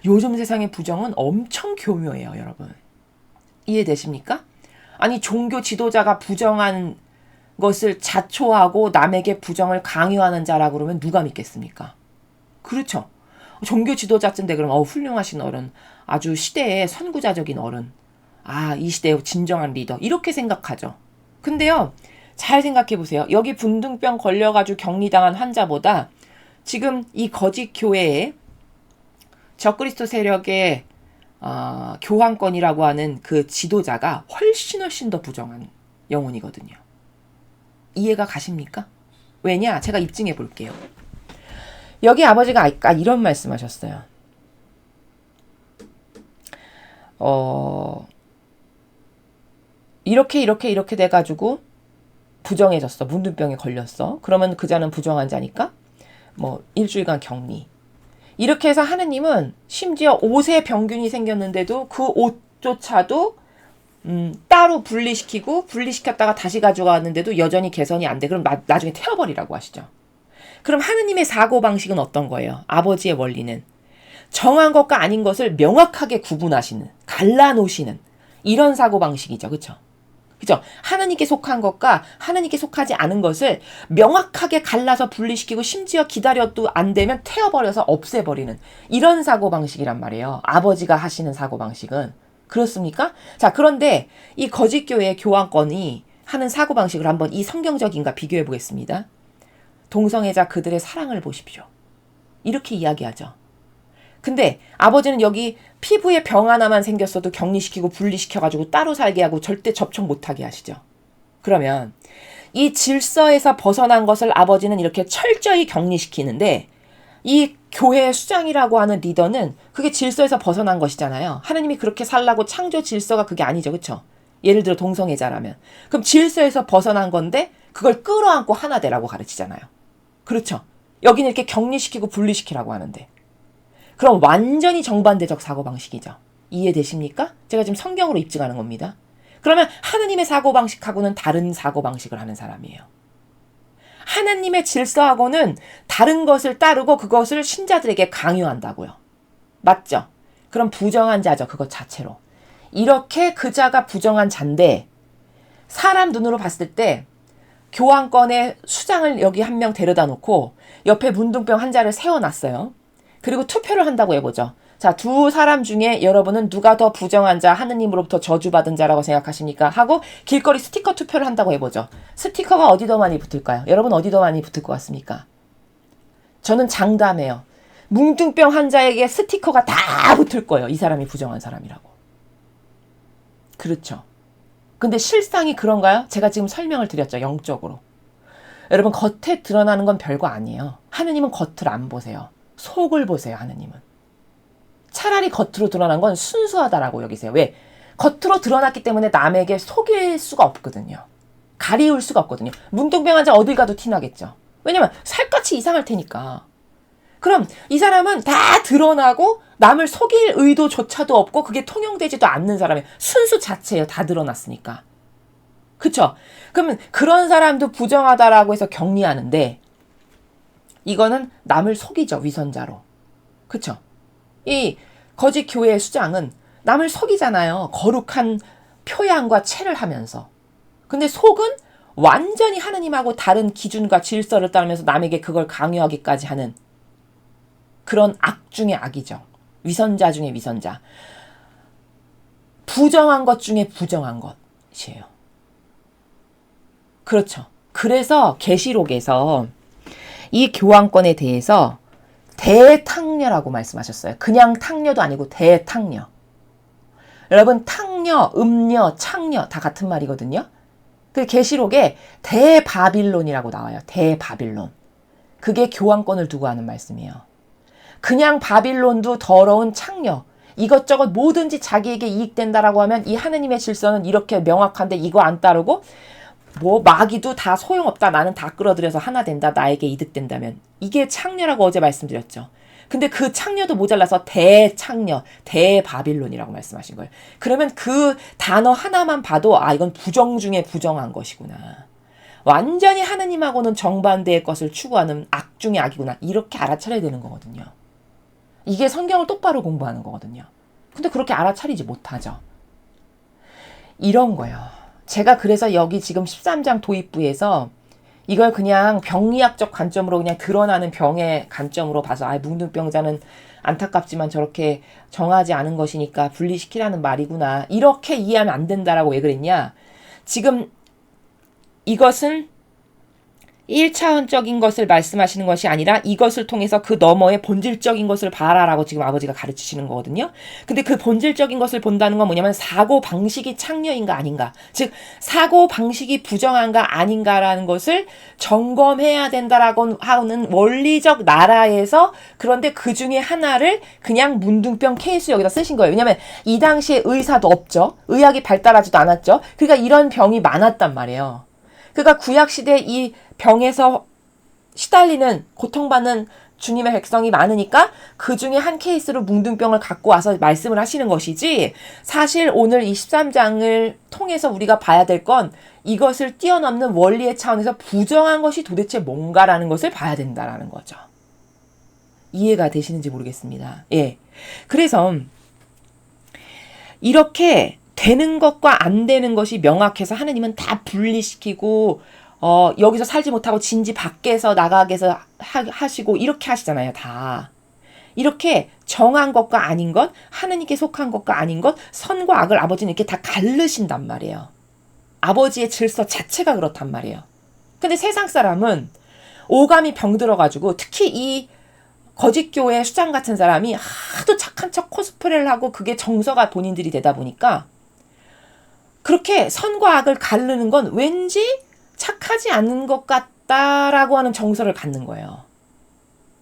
요즘 세상의 부정은 엄청 교묘해요, 여러분. 이해되십니까? 아니, 종교 지도자가 부정한 것을 자초하고 남에게 부정을 강요하는 자라고 그러면 누가 믿겠습니까? 그렇죠. 종교 지도자쯤데 그러면 훌륭하신 어른, 아주 시대의 선구자적인 어른, 이 시대의 진정한 리더, 이렇게 생각하죠. 근데요, 잘 생각해 보세요. 여기 분등병 걸려가지고 격리당한 환자보다 지금 이 거짓 교회에 적그리스도 세력의 교황권이라고 하는 그 지도자가 훨씬 더 부정한 영혼이거든요. 이해가 가십니까? 왜냐? 제가 입증해 볼게요. 여기 아버지가 아까 이런 말씀하셨어요. 이렇게 돼가지고 부정해졌어. 문둥병에 걸렸어. 그러면 그 자는 부정한 자니까 일주일간 격리. 이렇게 해서 하느님은 심지어 옷에 병균이 생겼는데도 그 옷조차도 따로 분리시켰다가 다시 가져갔는데도 여전히 개선이 안 돼. 그럼 나중에 태워버리라고 하시죠. 그럼 하느님의 사고방식은 어떤 거예요? 아버지의 원리는 정한 것과 아닌 것을 명확하게 구분하시는, 갈라놓으시는 이런 사고방식이죠. 그렇죠? 그죠? 하나님께 속한 것과 하나님께 속하지 않은 것을 명확하게 갈라서 분리시키고 심지어 기다려도 안 되면 태워버려서 없애버리는 이런 사고방식이란 말이에요. 아버지가 하시는 사고방식은. 그렇습니까? 자, 그런데 이 거짓교회의 교황권이 하는 사고방식을 한번 이 성경적인가 비교해 보겠습니다. 동성애자 그들의 사랑을 보십시오. 이렇게 이야기하죠. 근데 아버지는 여기 피부에 병 하나만 생겼어도 격리시키고 분리시켜가지고 따로 살게 하고 절대 접촉 못하게 하시죠. 그러면 이 질서에서 벗어난 것을 아버지는 이렇게 철저히 격리시키는데 이 교회의 수장이라고 하는 리더는 그게 질서에서 벗어난 것이잖아요. 하나님이 그렇게 살라고 창조 질서가 그게 아니죠. 그렇죠? 예를 들어 동성애자라면. 그럼 질서에서 벗어난 건데 그걸 끌어안고 하나 되라고 가르치잖아요. 그렇죠? 여기는 이렇게 격리시키고 분리시키라고 하는데. 그럼 완전히 정반대적 사고방식이죠. 이해되십니까? 제가 지금 성경으로 입증하는 겁니다. 그러면 하나님의 사고방식하고는 다른 사고방식을 하는 사람이에요. 하나님의 질서하고는 다른 것을 따르고 그것을 신자들에게 강요한다고요. 맞죠? 그럼 부정한 자죠. 그것 자체로. 이렇게 그 자가 부정한 자인데 사람 눈으로 봤을 때 교황권의 수장을 여기 한 명 데려다 놓고 옆에 문둥병 환자를 세워놨어요. 그리고 투표를 한다고 해보죠. 자, 두 사람 중에 여러분은 누가 더 부정한 자, 하느님으로부터 저주받은 자라고 생각하십니까? 하고 길거리 스티커 투표를 한다고 해보죠. 스티커가 어디 더 많이 붙을까요? 여러분 어디 더 많이 붙을 것 같습니까? 저는 장담해요. 문둥병 환자에게 스티커가 다 붙을 거예요. 이 사람이 부정한 사람이라고. 그렇죠. 근데 실상이 그런가요? 제가 지금 설명을 드렸죠. 영적으로. 여러분 겉에 드러나는 건 별거 아니에요. 하느님은 겉을 안 보세요. 속을 보세요. 하느님은. 차라리 겉으로 드러난 건 순수하다라고 여기세요. 왜? 겉으로 드러났기 때문에 남에게 속일 수가 없거든요. 가리울 수가 없거든요. 문둥병 환자 어딜 가도 티나겠죠. 왜냐면 살갗이 이상할 테니까. 그럼 이 사람은 다 드러나고 남을 속일 의도조차도 없고 그게 통용되지도 않는 사람이에요. 순수 자체예요. 다 드러났으니까. 그쵸? 그러면 그런 사람도 부정하다라고 해서 격리하는데 이거는 남을 속이죠. 위선자로. 그쵸? 이 거짓 교회의 수장은 남을 속이잖아요. 거룩한 표양과 체를 하면서. 근데 속은 완전히 하느님하고 다른 기준과 질서를 따르면서 남에게 그걸 강요하기까지 하는 그런 악 중의 악이죠. 위선자 중에 위선자. 부정한 것 중에 부정한 것이에요. 그렇죠. 그래서 계시록에서 이 교황권에 대해서 대탕녀라고 말씀하셨어요. 그냥 탕녀도 아니고 대탕녀. 여러분 탕녀, 음녀, 창녀 다 같은 말이거든요. 그 계시록에 대바빌론이라고 나와요. 대바빌론. 그게 교황권을 두고 하는 말씀이에요. 그냥 바빌론도 더러운 창녀. 이것저것 뭐든지 자기에게 이익된다라고 하면 이 하느님의 질서는 이렇게 명확한데 이거 안 따르고 마귀도 다 소용없다. 나는 다 끌어들여서 하나 된다. 나에게 이득된다면. 이게 창녀라고 어제 말씀드렸죠. 근데 그 창녀도 모자라서 대창녀, 대바빌론이라고 말씀하신 거예요. 그러면 그 단어 하나만 봐도 이건 부정 중에 부정한 것이구나. 완전히 하느님하고는 정반대의 것을 추구하는 악 중의 악이구나. 이렇게 알아차려야 되는 거거든요. 이게 성경을 똑바로 공부하는 거거든요. 근데 그렇게 알아차리지 못하죠. 이런 거예요. 제가 그래서 여기 지금 13장 도입부에서 이걸 그냥 병리학적 관점으로 그냥 드러나는 병의 관점으로 봐서 뭉둥병자는 안타깝지만 저렇게 정하지 않은 것이니까 분리시키라는 말이구나. 이렇게 이해하면 안 된다라고 왜 그랬냐. 지금 이것은 1차원적인 것을 말씀하시는 것이 아니라 이것을 통해서 그 너머의 본질적인 것을 봐라라고 지금 아버지가 가르치시는 거거든요. 근데 그 본질적인 것을 본다는 건 뭐냐면 사고 방식이 창녀인가 아닌가. 즉 사고 방식이 부정한가 아닌가라는 것을 점검해야 된다라고 하는 원리적 나라에서 그런데 그 중에 하나를 그냥 문둥병 케이스 여기다 쓰신 거예요. 왜냐면 이 당시에 의사도 없죠. 의학이 발달하지도 않았죠. 그러니까 이런 병이 많았단 말이에요. 그러니까 구약시대 이 병에서 시달리는 고통받는 주님의 백성이 많으니까 그 중에 한 케이스로 뭉둥병을 갖고 와서 말씀을 하시는 것이지 사실 오늘 이 13장을 통해서 우리가 봐야 될 건 이것을 뛰어넘는 원리의 차원에서 부정한 것이 도대체 뭔가라는 것을 봐야 된다라는 거죠. 이해가 되시는지 모르겠습니다. 예. 그래서 이렇게 되는 것과 안 되는 것이 명확해서 하느님은 다 분리시키고 여기서 살지 못하고 진지 밖에서 나가게 해서 하시고 이렇게 하시잖아요. 다. 이렇게 정한 것과 아닌 것, 하느님께 속한 것과 아닌 것, 선과 악을 아버지는 이렇게 다 가르신단 말이에요. 아버지의 질서 자체가 그렇단 말이에요. 근데 세상 사람은 오감이 병들어가지고 특히 이 거짓교회 수장 같은 사람이 하도 착한 척 코스프레를 하고 그게 정서가 본인들이 되다 보니까 그렇게 선과 악을 가르는 건 왠지 착하지 않은 것 같다라고 하는 정서를 갖는 거예요.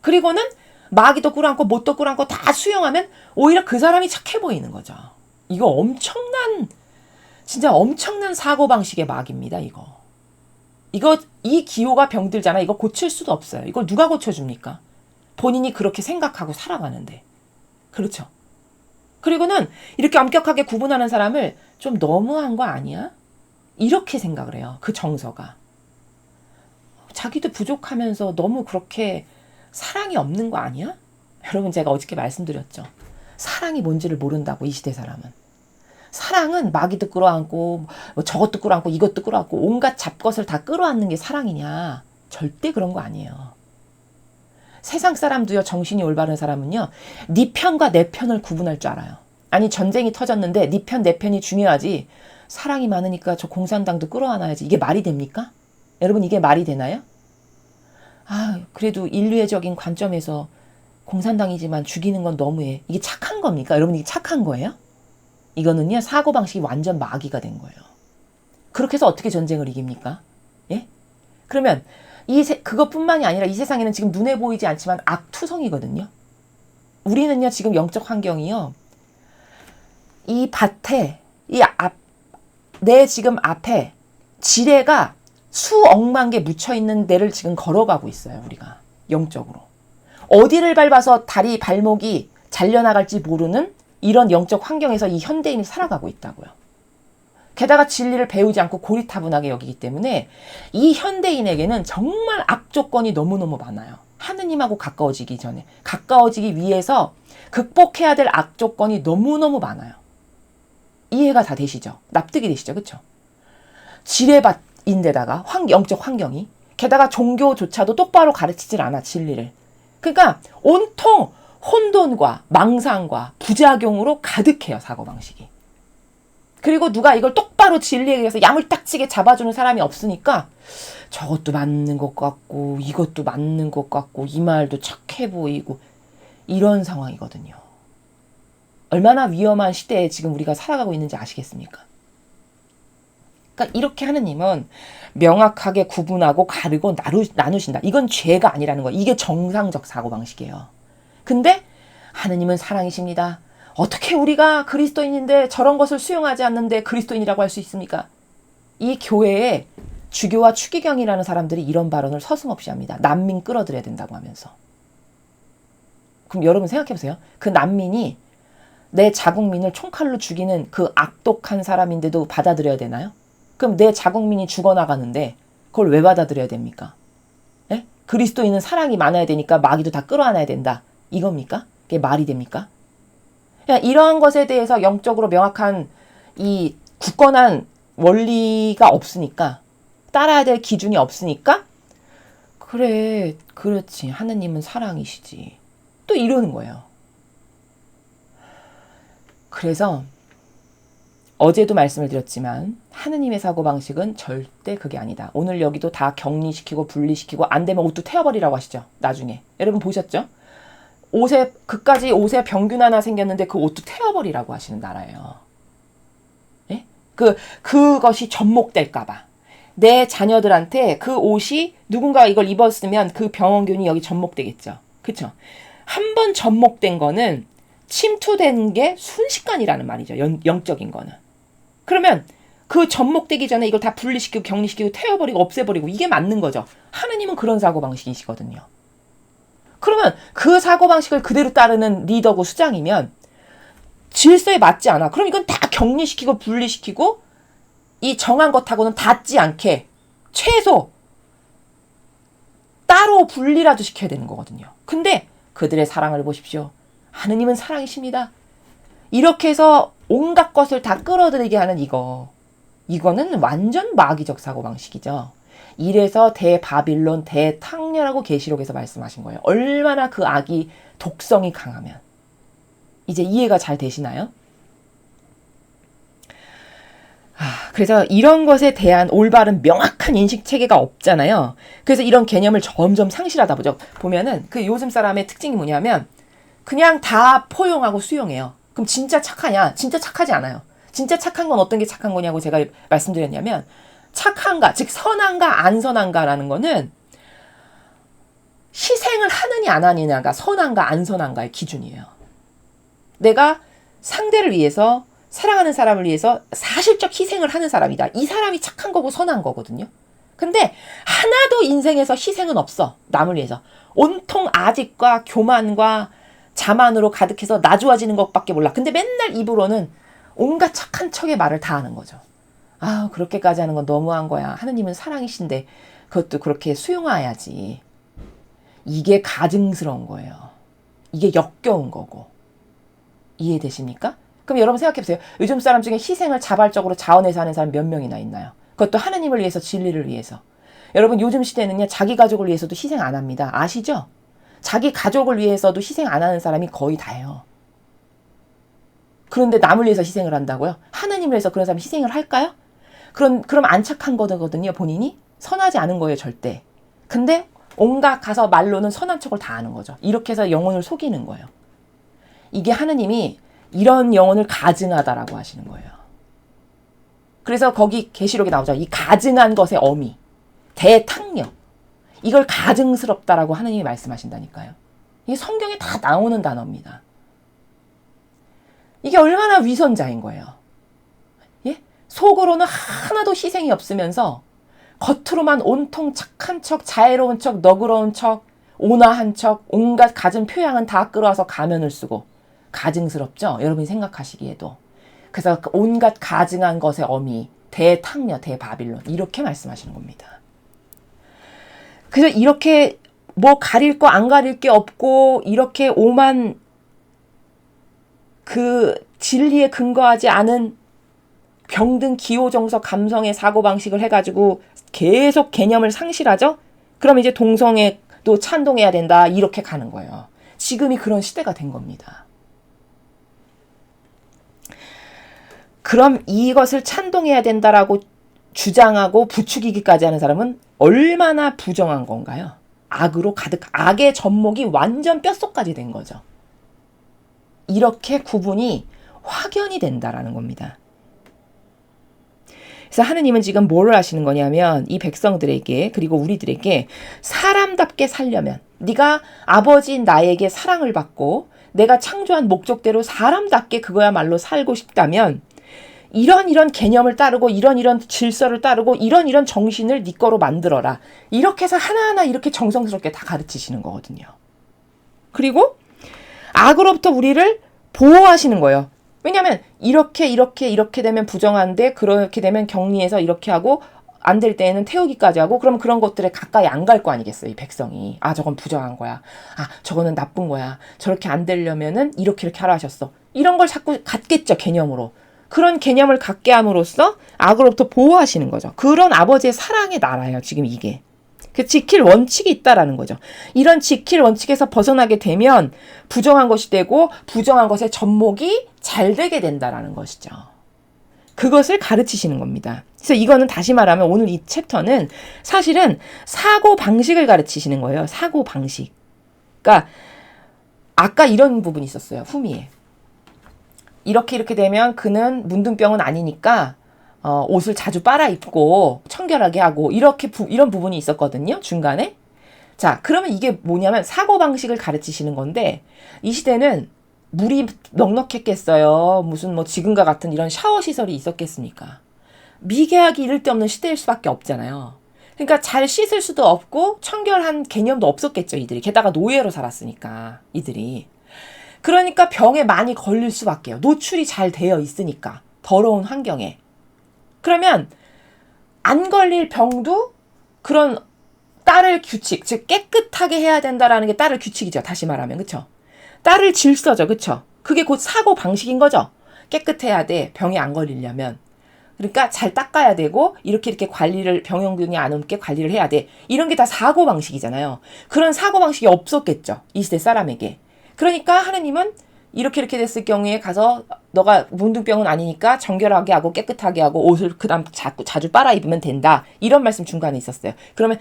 그리고는 마귀도 꿇어앉고 못도 꿇어앉고 다 수용하면 오히려 그 사람이 착해 보이는 거죠. 이거 진짜 엄청난 사고방식의 마귀입니다. 이 기호가 병들잖아. 이거 고칠 수도 없어요. 이걸 누가 고쳐줍니까? 본인이 그렇게 생각하고 살아가는데. 그렇죠. 그리고는 이렇게 엄격하게 구분하는 사람을 좀 너무한 거 아니야? 이렇게 생각을 해요. 그 정서가. 자기도 부족하면서 너무 그렇게 사랑이 없는 거 아니야? 여러분 제가 어저께 말씀드렸죠. 사랑이 뭔지를 모른다고 이 시대 사람은. 사랑은 마귀도 끌어안고 저것도 끌어안고 이것도 끌어안고 온갖 잡것을 다 끌어안는 게 사랑이냐. 절대 그런 거 아니에요. 세상 사람도요. 정신이 올바른 사람은요. 네 편과 내 편을 구분할 줄 알아요. 아니 전쟁이 터졌는데 네 편 내 편이 중요하지. 사랑이 많으니까 저 공산당도 끌어안아야지. 이게 말이 됩니까? 여러분 이게 말이 되나요? 그래도 인류애적인 관점에서 공산당이지만 죽이는 건 너무해. 이게 착한 겁니까? 여러분 이게 착한 거예요? 이거는요. 사고방식이 완전 마귀가 된 거예요. 그렇게 해서 어떻게 전쟁을 이깁니까? 예? 그러면 그것뿐만이 아니라 이 세상에는 지금 눈에 보이지 않지만 악투성이거든요. 우리는요. 지금 영적 환경이요. 이 밭에 내 지금 앞에 지뢰가 수억만 개 묻혀있는 데를 지금 걸어가고 있어요. 우리가 영적으로. 어디를 밟아서 발목이 잘려나갈지 모르는 이런 영적 환경에서 이 현대인이 살아가고 있다고요. 게다가 진리를 배우지 않고 고리타분하게 여기기 때문에 이 현대인에게는 정말 악조건이 너무너무 많아요. 하느님하고 가까워지기 위해서 극복해야 될 악조건이 너무너무 많아요. 이해가 다 되시죠? 납득이 되시죠? 그렇죠? 지뢰밭인데다가 영적 환경이 게다가 종교조차도 똑바로 가르치질 않아 진리를. 그러니까 온통 혼돈과 망상과 부작용으로 가득해요. 사고방식이. 그리고 누가 이걸 똑바로 진리에 의해서 야물딱지게 잡아주는 사람이 없으니까 저것도 맞는 것 같고 이것도 맞는 것 같고 이 말도 착해 보이고 이런 상황이거든요. 얼마나 위험한 시대에 지금 우리가 살아가고 있는지 아시겠습니까? 그러니까 이렇게 하느님은 명확하게 구분하고 가르고 나누신다. 이건 죄가 아니라는 거예요. 이게 정상적 사고방식이에요. 근데 하느님은 사랑이십니다. 어떻게 우리가 그리스도인인데 저런 것을 수용하지 않는데 그리스도인이라고 할 수 있습니까? 이 교회에 주교와 추기경이라는 사람들이 이런 발언을 서슴없이 합니다. 난민 끌어들여야 된다고 하면서. 그럼 여러분 생각해보세요. 그 난민이 내 자국민을 총칼로 죽이는 그 악독한 사람인데도 받아들여야 되나요? 그럼 내 자국민이 죽어나가는데 그걸 왜 받아들여야 됩니까? 에? 그리스도인은 사랑이 많아야 되니까 마귀도 다 끌어안아야 된다. 이겁니까? 그게 말이 됩니까? 이러한 것에 대해서 영적으로 명확한 이 굳건한 원리가 없으니까, 따라야 될 기준이 없으니까, 그래, 그렇지. 하느님은 사랑이시지. 또 이러는 거예요. 그래서 어제도 말씀을 드렸지만 하느님의 사고방식은 절대 그게 아니다. 오늘 여기도 다 격리시키고 분리시키고 안 되면 옷도 태워버리라고 하시죠. 나중에. 여러분 보셨죠? 그까지 옷에 병균 하나 생겼는데 그 옷도 태워버리라고 하시는 나라예요. 예? 그것이 접목될까봐. 내 자녀들한테 그 옷이 누군가 이걸 입었으면 그 병원균이 여기 접목되겠죠. 그쵸? 한 번 접목된 거는 침투된 게 순식간이라는 말이죠. 영적인 거는. 그러면 그 접목되기 전에 이걸 다 분리시키고 격리시키고 태워버리고 없애버리고 이게 맞는 거죠. 하느님은 그런 사고방식이시거든요. 그러면 그 사고방식을 그대로 따르는 리더고 수장이면 질서에 맞지 않아. 그럼 이건 다 격리시키고 분리시키고 이 정한 것하고는 닿지 않게 최소 따로 분리라도 시켜야 되는 거거든요. 근데 그들의 사랑을 보십시오. 하느님은 사랑이십니다. 이렇게 해서 온갖 것을 다 끌어들이게 하는 이거는 완전 마귀적 사고방식이죠. 이래서 대바빌론, 대탕녀라고 계시록에서 말씀하신 거예요. 얼마나 그 악이 독성이 강하면. 이제 이해가 잘 되시나요? 그래서 이런 것에 대한 올바른 명확한 인식 체계가 없잖아요. 그래서 이런 개념을 점점 상실하다 보면은 그 요즘 사람의 특징이 뭐냐면 그냥 다 포용하고 수용해요. 그럼 진짜 착하냐? 진짜 착하지 않아요. 진짜 착한 건 어떤 게 착한 거냐고 제가 말씀드렸냐면 착한가, 즉 선한가 안 선한가라는 거는 희생을 하느냐 안 하느냐가 선한가 안 선한가의 기준이에요. 내가 상대를 위해서 사랑하는 사람을 위해서 사실적 희생을 하는 사람이다. 이 사람이 착한 거고 선한 거거든요. 근데 하나도 인생에서 희생은 없어. 남을 위해서. 온통 아집과 교만과 자만으로 가득해서 나 좋아지는 것밖에 몰라. 근데 맨날 입으로는 온갖 착한 척의 말을 다 하는 거죠. 그렇게까지 하는 건 너무한 거야. 하느님은 사랑이신데 그것도 그렇게 수용해야지. 이게 가증스러운 거예요. 이게 역겨운 거고. 이해되십니까? 그럼 여러분 생각해보세요. 요즘 사람 중에 희생을 자발적으로 자원해서 하는 사람 몇 명이나 있나요? 그것도 하느님을 위해서, 진리를 위해서. 여러분 요즘 시대는요. 자기 가족을 위해서도 희생 안 합니다. 아시죠? 자기 가족을 위해서도 희생 안 하는 사람이 거의 다예요. 그런데 남을 위해서 희생을 한다고요? 하느님을 위해서 그런 사람이 희생을 할까요? 그럼 안 착한 거거든요. 본인이 선하지 않은 거예요. 절대. 근데 온갖 가서 말로는 선한 척을 다 하는 거죠. 이렇게 해서 영혼을 속이는 거예요. 이게 하느님이 이런 영혼을 가증하다라고 하시는 거예요. 그래서 거기 계시록에 나오죠. 이 가증한 것의 어미, 대탕녀. 이걸 가증스럽다라고 하느님이 말씀하신다니까요. 이게 성경에 다 나오는 단어입니다. 이게 얼마나 위선자인 거예요. 예? 속으로는 하나도 희생이 없으면서 겉으로만 온통 착한 척, 자애로운 척, 너그러운 척, 온화한 척, 온갖 갖은 표양은 다 끌어와서 가면을 쓰고 가증스럽죠? 여러분이 생각하시기에도. 그래서 온갖 가증한 것의 어미, 대탕녀, 대바빌론 이렇게 말씀하시는 겁니다. 그래서 이렇게 뭐 가릴 거 안 가릴 게 없고 이렇게 오만 그 진리에 근거하지 않은 병든 기호정서 감성의 사고방식을 해가지고 계속 개념을 상실하죠? 그럼 이제 동성애도 찬동해야 된다 이렇게 가는 거예요. 지금이 그런 시대가 된 겁니다. 그럼 이것을 찬동해야 된다라고 주장하고 부추기기까지 하는 사람은 얼마나 부정한 건가요? 악으로 가득, 악의 접목이 완전 뼛속까지 된 거죠. 이렇게 구분이 확연히 된다라는 겁니다. 그래서 하느님은 지금 뭐를 하시는 거냐면 이 백성들에게 그리고 우리들에게 사람답게 살려면 네가 아버지인 나에게 사랑을 받고 내가 창조한 목적대로 사람답게 그거야말로 살고 싶다면 이런 개념을 따르고 이런 질서를 따르고 이런 정신을 네 거로 만들어라. 이렇게 해서 하나하나 이렇게 정성스럽게 다 가르치시는 거거든요. 그리고 악으로부터 우리를 보호하시는 거예요. 왜냐하면 이렇게 되면 부정한데 그렇게 되면 격리해서 이렇게 하고 안 될 때에는 태우기까지 하고 그럼 그런 것들에 가까이 안 갈 거 아니겠어요. 이 백성이. 저건 부정한 거야. 저거는 나쁜 거야. 저렇게 안 되려면은 이렇게 하라 하셨어. 이런 걸 자꾸 갖겠죠. 개념으로. 그런 개념을 갖게 함으로써 악으로부터 보호하시는 거죠. 그런 아버지의 사랑의 나라예요. 지금 이게. 그 지킬 원칙이 있다라는 거죠. 이런 지킬 원칙에서 벗어나게 되면 부정한 것이 되고 부정한 것의 접목이 잘 되게 된다라는 것이죠. 그것을 가르치시는 겁니다. 그래서 이거는 다시 말하면 오늘 이 챕터는 사실은 사고 방식을 가르치시는 거예요. 사고 방식. 그러니까 아까 이런 부분이 있었어요. 후미에. 이렇게 되면 그는 문둥병은 아니니까 옷을 자주 빨아 입고 청결하게 하고 이런 부분이 있었거든요. 중간에. 자, 그러면 이게 뭐냐면 사고방식을 가르치시는 건데 이 시대는 물이 넉넉했겠어요. 무슨 뭐 지금과 같은 이런 샤워 시설이 있었겠습니까? 미개하기 이를 데 없는 시대일 수밖에 없잖아요. 그러니까 잘 씻을 수도 없고 청결한 개념도 없었겠죠. 이들이. 게다가 노예로 살았으니까 이들이. 그러니까 병에 많이 걸릴 수밖에요. 노출이 잘 되어 있으니까. 더러운 환경에. 그러면 안 걸릴 병도 그런 따를 규칙, 즉 깨끗하게 해야 된다라는 게 따를 규칙이죠. 다시 말하면. 그쵸? 따를 질서죠. 그쵸? 그게 곧 사고 방식인 거죠. 깨끗해야 돼. 병에 안 걸리려면. 그러니까 잘 닦아야 되고 이렇게 관리를 병용균이 안 옮게 관리를 해야 돼. 이런 게 다 사고 방식이잖아요. 그런 사고 방식이 없었겠죠. 이 시대 사람에게. 그러니까 하느님은 이렇게 됐을 경우에 가서 너가 문둥병은 아니니까 정결하게 하고 깨끗하게 하고 옷을 그다음 자주 빨아 입으면 된다. 이런 말씀 중간에 있었어요. 그러면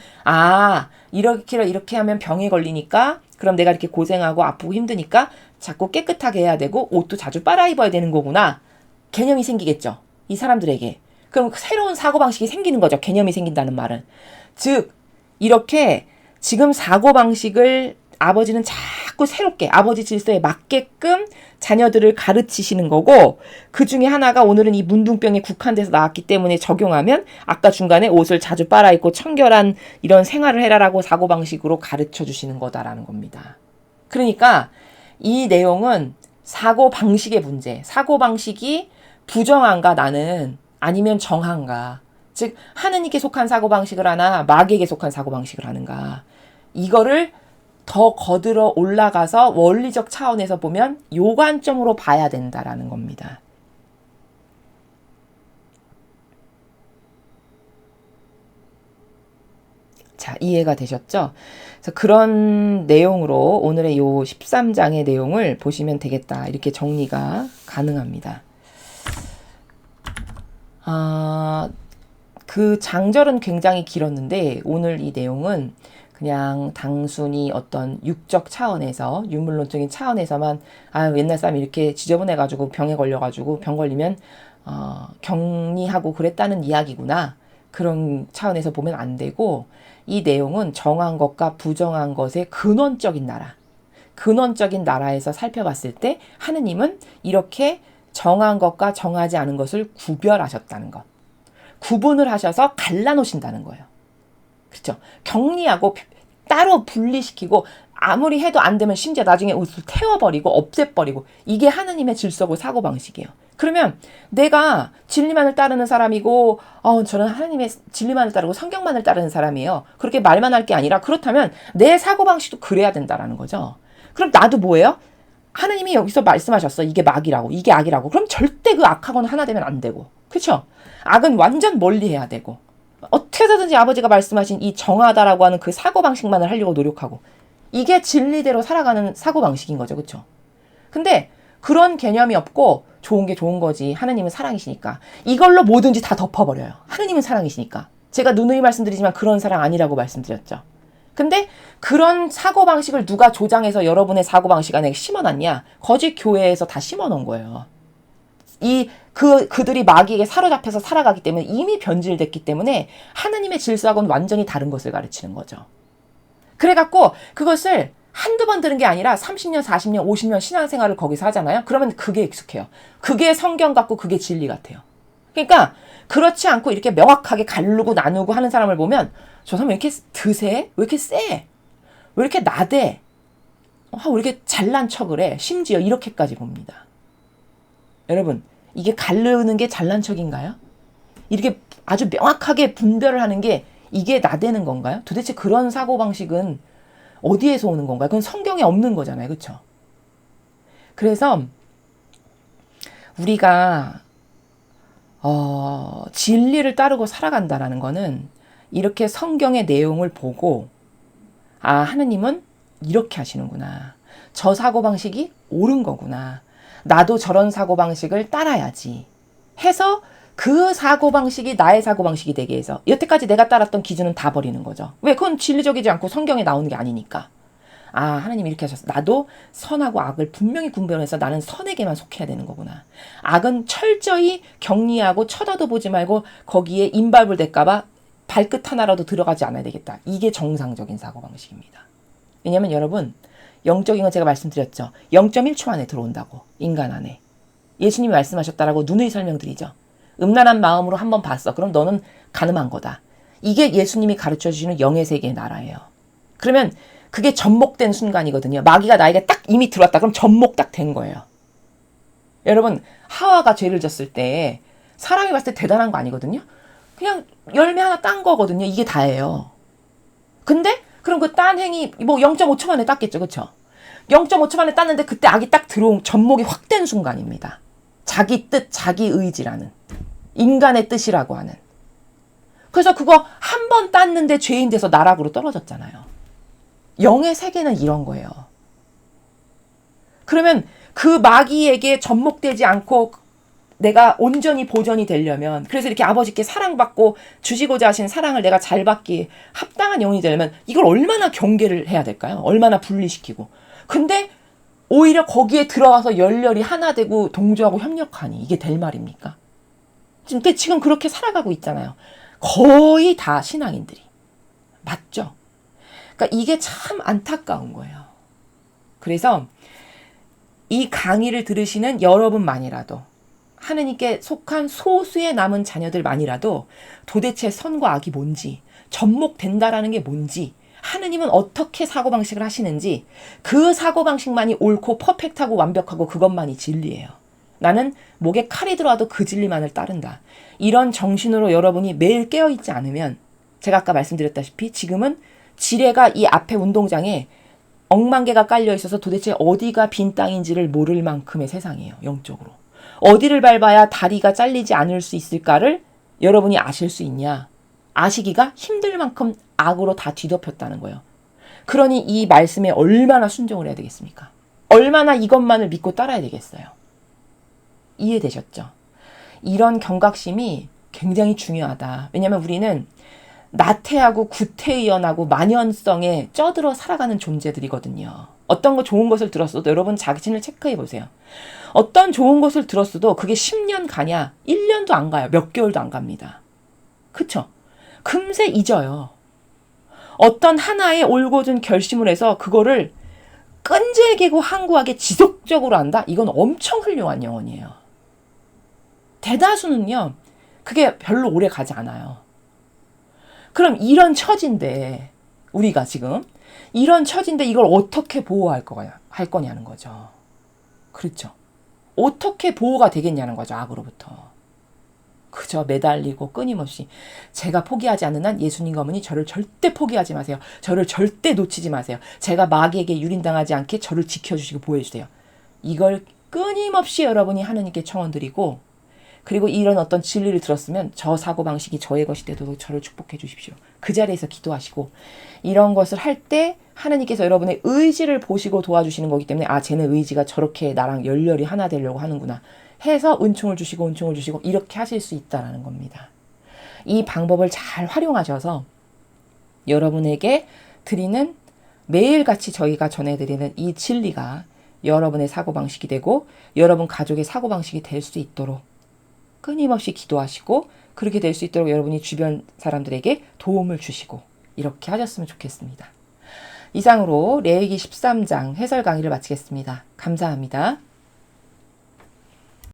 이렇게 하면 병에 걸리니까 그럼 내가 이렇게 고생하고 아프고 힘드니까 자꾸 깨끗하게 해야 되고 옷도 자주 빨아 입어야 되는 거구나. 개념이 생기겠죠. 이 사람들에게. 그럼 새로운 사고방식이 생기는 거죠. 개념이 생긴다는 말은. 즉 이렇게 지금 사고방식을 아버지는 자꾸 새롭게 아버지 질서에 맞게끔 자녀들을 가르치시는 거고 그 중에 하나가 오늘은 이 문둥병에 국한돼서 나왔기 때문에 적용하면 아까 중간에 옷을 자주 빨아입고 청결한 이런 생활을 해라라고 사고방식으로 가르쳐 주시는 거다라는 겁니다. 그러니까 이 내용은 사고방식의 문제, 사고방식이 부정한가 나는 아니면 정한가, 즉 하느님께 속한 사고방식을 하나 마귀에게 속한 사고방식을 하는가, 이거를 더 거들어 올라가서 원리적 차원에서 보면 요 관점으로 봐야 된다라는 겁니다. 자, 이해가 되셨죠? 그래서 그런 내용으로 오늘의 요 13장의 내용을 보시면 되겠다. 이렇게 정리가 가능합니다. 그 장절은 굉장히 길었는데 오늘 이 내용은 그냥 단순히 어떤 육적 차원에서 유물론적인 차원에서만 옛날 사람이 이렇게 지저분해가지고 병에 걸려가지고 병 걸리면 격리하고 그랬다는 이야기구나. 그런 차원에서 보면 안 되고 이 내용은 정한 것과 부정한 것의 근원적인 나라. 근원적인 나라에서 살펴봤을 때 하느님은 이렇게 정한 것과 정하지 않은 것을 구별하셨다는 것. 구분을 하셔서 갈라놓으신다는 거예요. 그렇죠? 격리하고 따로 분리시키고 아무리 해도 안 되면 심지어 나중에 옷을 태워버리고 없애버리고 이게 하느님의 질서고 사고방식이에요. 그러면 내가 진리만을 따르는 사람이고 저는 하나님의 진리만을 따르고 성경만을 따르는 사람이에요. 그렇게 말만 할 게 아니라 그렇다면 내 사고방식도 그래야 된다라는 거죠. 그럼 나도 뭐예요? 하느님이 여기서 말씀하셨어. 이게 마귀라고 이게 악이라고. 그럼 절대 그 악하고는 하나 되면 안 되고. 그렇죠? 악은 완전 멀리해야 되고. 어떻게 해서든지 아버지가 말씀하신 이 정하다라고 하는 그 사고방식만을 하려고 노력하고. 이게 진리대로 살아가는 사고방식인 거죠. 그렇죠? 근데 그런 개념이 없고 좋은 게 좋은 거지. 하느님은 사랑이시니까. 이걸로 뭐든지 다 덮어버려요. 하느님은 사랑이시니까. 제가 누누이 말씀드리지만 그런 사랑 아니라고 말씀드렸죠. 근데 그런 사고방식을 누가 조장해서 여러분의 사고방식 안에 심어놨냐? 거짓 교회에서 다 심어놓은 거예요. 그들이 마귀에게 사로잡혀서 살아가기 때문에 이미 변질됐기 때문에 하느님의 질서하고는 완전히 다른 것을 가르치는 거죠. 그래갖고 그것을 한두 번 들은 게 아니라 30년, 40년, 50년 신앙생활을 거기서 하잖아요. 그러면 그게 익숙해요. 그게 성경 같고 그게 진리 같아요. 그러니까 그렇지 않고 이렇게 명확하게 가르고 나누고 하는 사람을 보면 저 사람 왜 이렇게 드세? 왜 이렇게 세? 왜 이렇게 나대? 왜 이렇게 잘난 척을 해? 심지어 이렇게까지 봅니다. 여러분, 이게 가르는 게 잘난 척인가요? 이렇게 아주 명확하게 분별을 하는 게 이게 나대는 건가요? 도대체 그런 사고방식은 어디에서 오는 건가요? 그건 성경에 없는 거잖아요. 그렇죠? 그래서 우리가 진리를 따르고 살아간다라는 거는 이렇게 성경의 내용을 보고 하느님은 이렇게 하시는구나. 저 사고방식이 옳은 거구나. 나도 저런 사고방식을 따라야지 해서 그 사고방식이 나의 사고방식이 되게 해서 여태까지 내가 따랐던 기준은 다 버리는 거죠. 왜? 그건 진리적이지 않고 성경에 나오는 게 아니니까. 하나님이 이렇게 하셨어. 나도 선하고 악을 분명히 분별해서 나는 선에게만 속해야 되는 거구나. 악은 철저히 격리하고 쳐다도 보지 말고 거기에 임밟을 될까봐 발끝 하나라도 들어가지 않아야 되겠다. 이게 정상적인 사고방식입니다. 왜냐면 여러분, 영적인 건 제가 말씀드렸죠. 0.1초 안에 들어온다고. 인간 안에. 예수님이 말씀하셨다라고 누누이 설명드리죠. 음란한 마음으로 한번 봤어. 그럼 너는 간음한 거다. 이게 예수님이 가르쳐주시는 영의 세계의 나라예요. 그러면 그게 접목된 순간이거든요. 마귀가 나에게 딱 이미 들어왔다. 그럼 접목 딱 된 거예요. 여러분, 하와가 죄를 졌을 때 사람이 봤을 때 대단한 거 아니거든요. 그냥 열매 하나 딴 거거든요. 이게 다예요. 근데 그럼 그 딴 행위 뭐 0.5초 만에 땄겠죠. 그렇죠? 0.5초 만에 땄는데 그때 악이 딱 들어온 접목이 확 된 순간입니다. 자기 뜻, 자기 의지라는 인간의 뜻이라고 하는. 그래서 그거 한 번 땄는데 죄인 돼서 나락으로 떨어졌잖아요. 영의 세계는 이런 거예요. 그러면 그 마귀에게 접목되지 않고 내가 온전히 보존이 되려면, 그래서 이렇게 아버지께 사랑받고 주시고자 하신 사랑을 내가 잘 받기에 합당한 영혼이 되려면 이걸 얼마나 경계를 해야 될까요? 얼마나 분리시키고. 근데 오히려 거기에 들어와서 열렬히 하나 되고 동조하고 협력하니 이게 될 말입니까? 근데 지금 그렇게 살아가고 있잖아요. 거의 다 신앙인들이. 맞죠? 그러니까 이게 참 안타까운 거예요. 그래서 이 강의를 들으시는 여러분만이라도, 하느님께 속한 소수의 남은 자녀들만이라도 도대체 선과 악이 뭔지, 접목된다라는 게 뭔지, 하느님은 어떻게 사고방식을 하시는지, 그 사고방식만이 옳고 퍼펙트하고 완벽하고 그것만이 진리예요. 나는 목에 칼이 들어와도 그 진리만을 따른다. 이런 정신으로 여러분이 매일 깨어있지 않으면, 제가 아까 말씀드렸다시피 지금은 지뢰가 이 앞에 운동장에 억만 개가 깔려 있어서 도대체 어디가 빈 땅인지를 모를 만큼의 세상이에요. 영적으로. 어디를 밟아야 다리가 잘리지 않을 수 있을까를 여러분이 아실 수 있냐? 아시기가 힘들 만큼 악으로 다 뒤덮였다는 거예요. 그러니 이 말씀에 얼마나 순종을 해야 되겠습니까? 얼마나 이것만을 믿고 따라야 되겠어요? 이해되셨죠? 이런 경각심이 굉장히 중요하다. 왜냐하면 우리는 나태하고 구태의연하고 만연성에 쪄들어 살아가는 존재들이거든요. 어떤 거 좋은 것을 들었어도 여러분 자신을 체크해 보세요. 어떤 좋은 것을 들었어도 그게 10년 가냐? 1년도 안 가요. 몇 개월도 안 갑니다. 그쵸? 금세 잊어요. 어떤 하나의 올곧은 결심을 해서 그거를 끈질기고 항구하게 지속적으로 한다? 이건 엄청 훌륭한 영혼이에요. 대다수는요, 그게 별로 오래 가지 않아요. 그럼 이런 처지인데, 우리가 지금 이런 처지인데 이걸 어떻게 보호할 거냐는 거죠. 그렇죠. 어떻게 보호가 되겠냐는 거죠. 악으로부터. 그저 매달리고 끊임없이 제가 포기하지 않는 한 예수님과 어머니 저를 절대 포기하지 마세요. 저를 절대 놓치지 마세요. 제가 마귀에게 유린당하지 않게 저를 지켜주시고 보호해주세요. 이걸 끊임없이 여러분이 하느님께 청원드리고, 그리고 이런 어떤 진리를 들었으면 저 사고방식이 저의 것이 되도록 저를 축복해 주십시오. 그 자리에서 기도하시고, 이런 것을 할 때 하느님께서 여러분의 의지를 보시고 도와주시는 거기 때문에 쟤는 의지가 저렇게 나랑 열렬히 하나 되려고 하는구나 해서 은총을 주시고 이렇게 하실 수 있다는 겁니다. 이 방법을 잘 활용하셔서 여러분에게 드리는, 매일같이 저희가 전해드리는 이 진리가 여러분의 사고방식이 되고 여러분 가족의 사고방식이 될 수 있도록 끊임없이 기도하시고, 그렇게 될 수 있도록 여러분이 주변 사람들에게 도움을 주시고 이렇게 하셨으면 좋겠습니다. 이상으로 레위기 13장 해설 강의를 마치겠습니다. 감사합니다.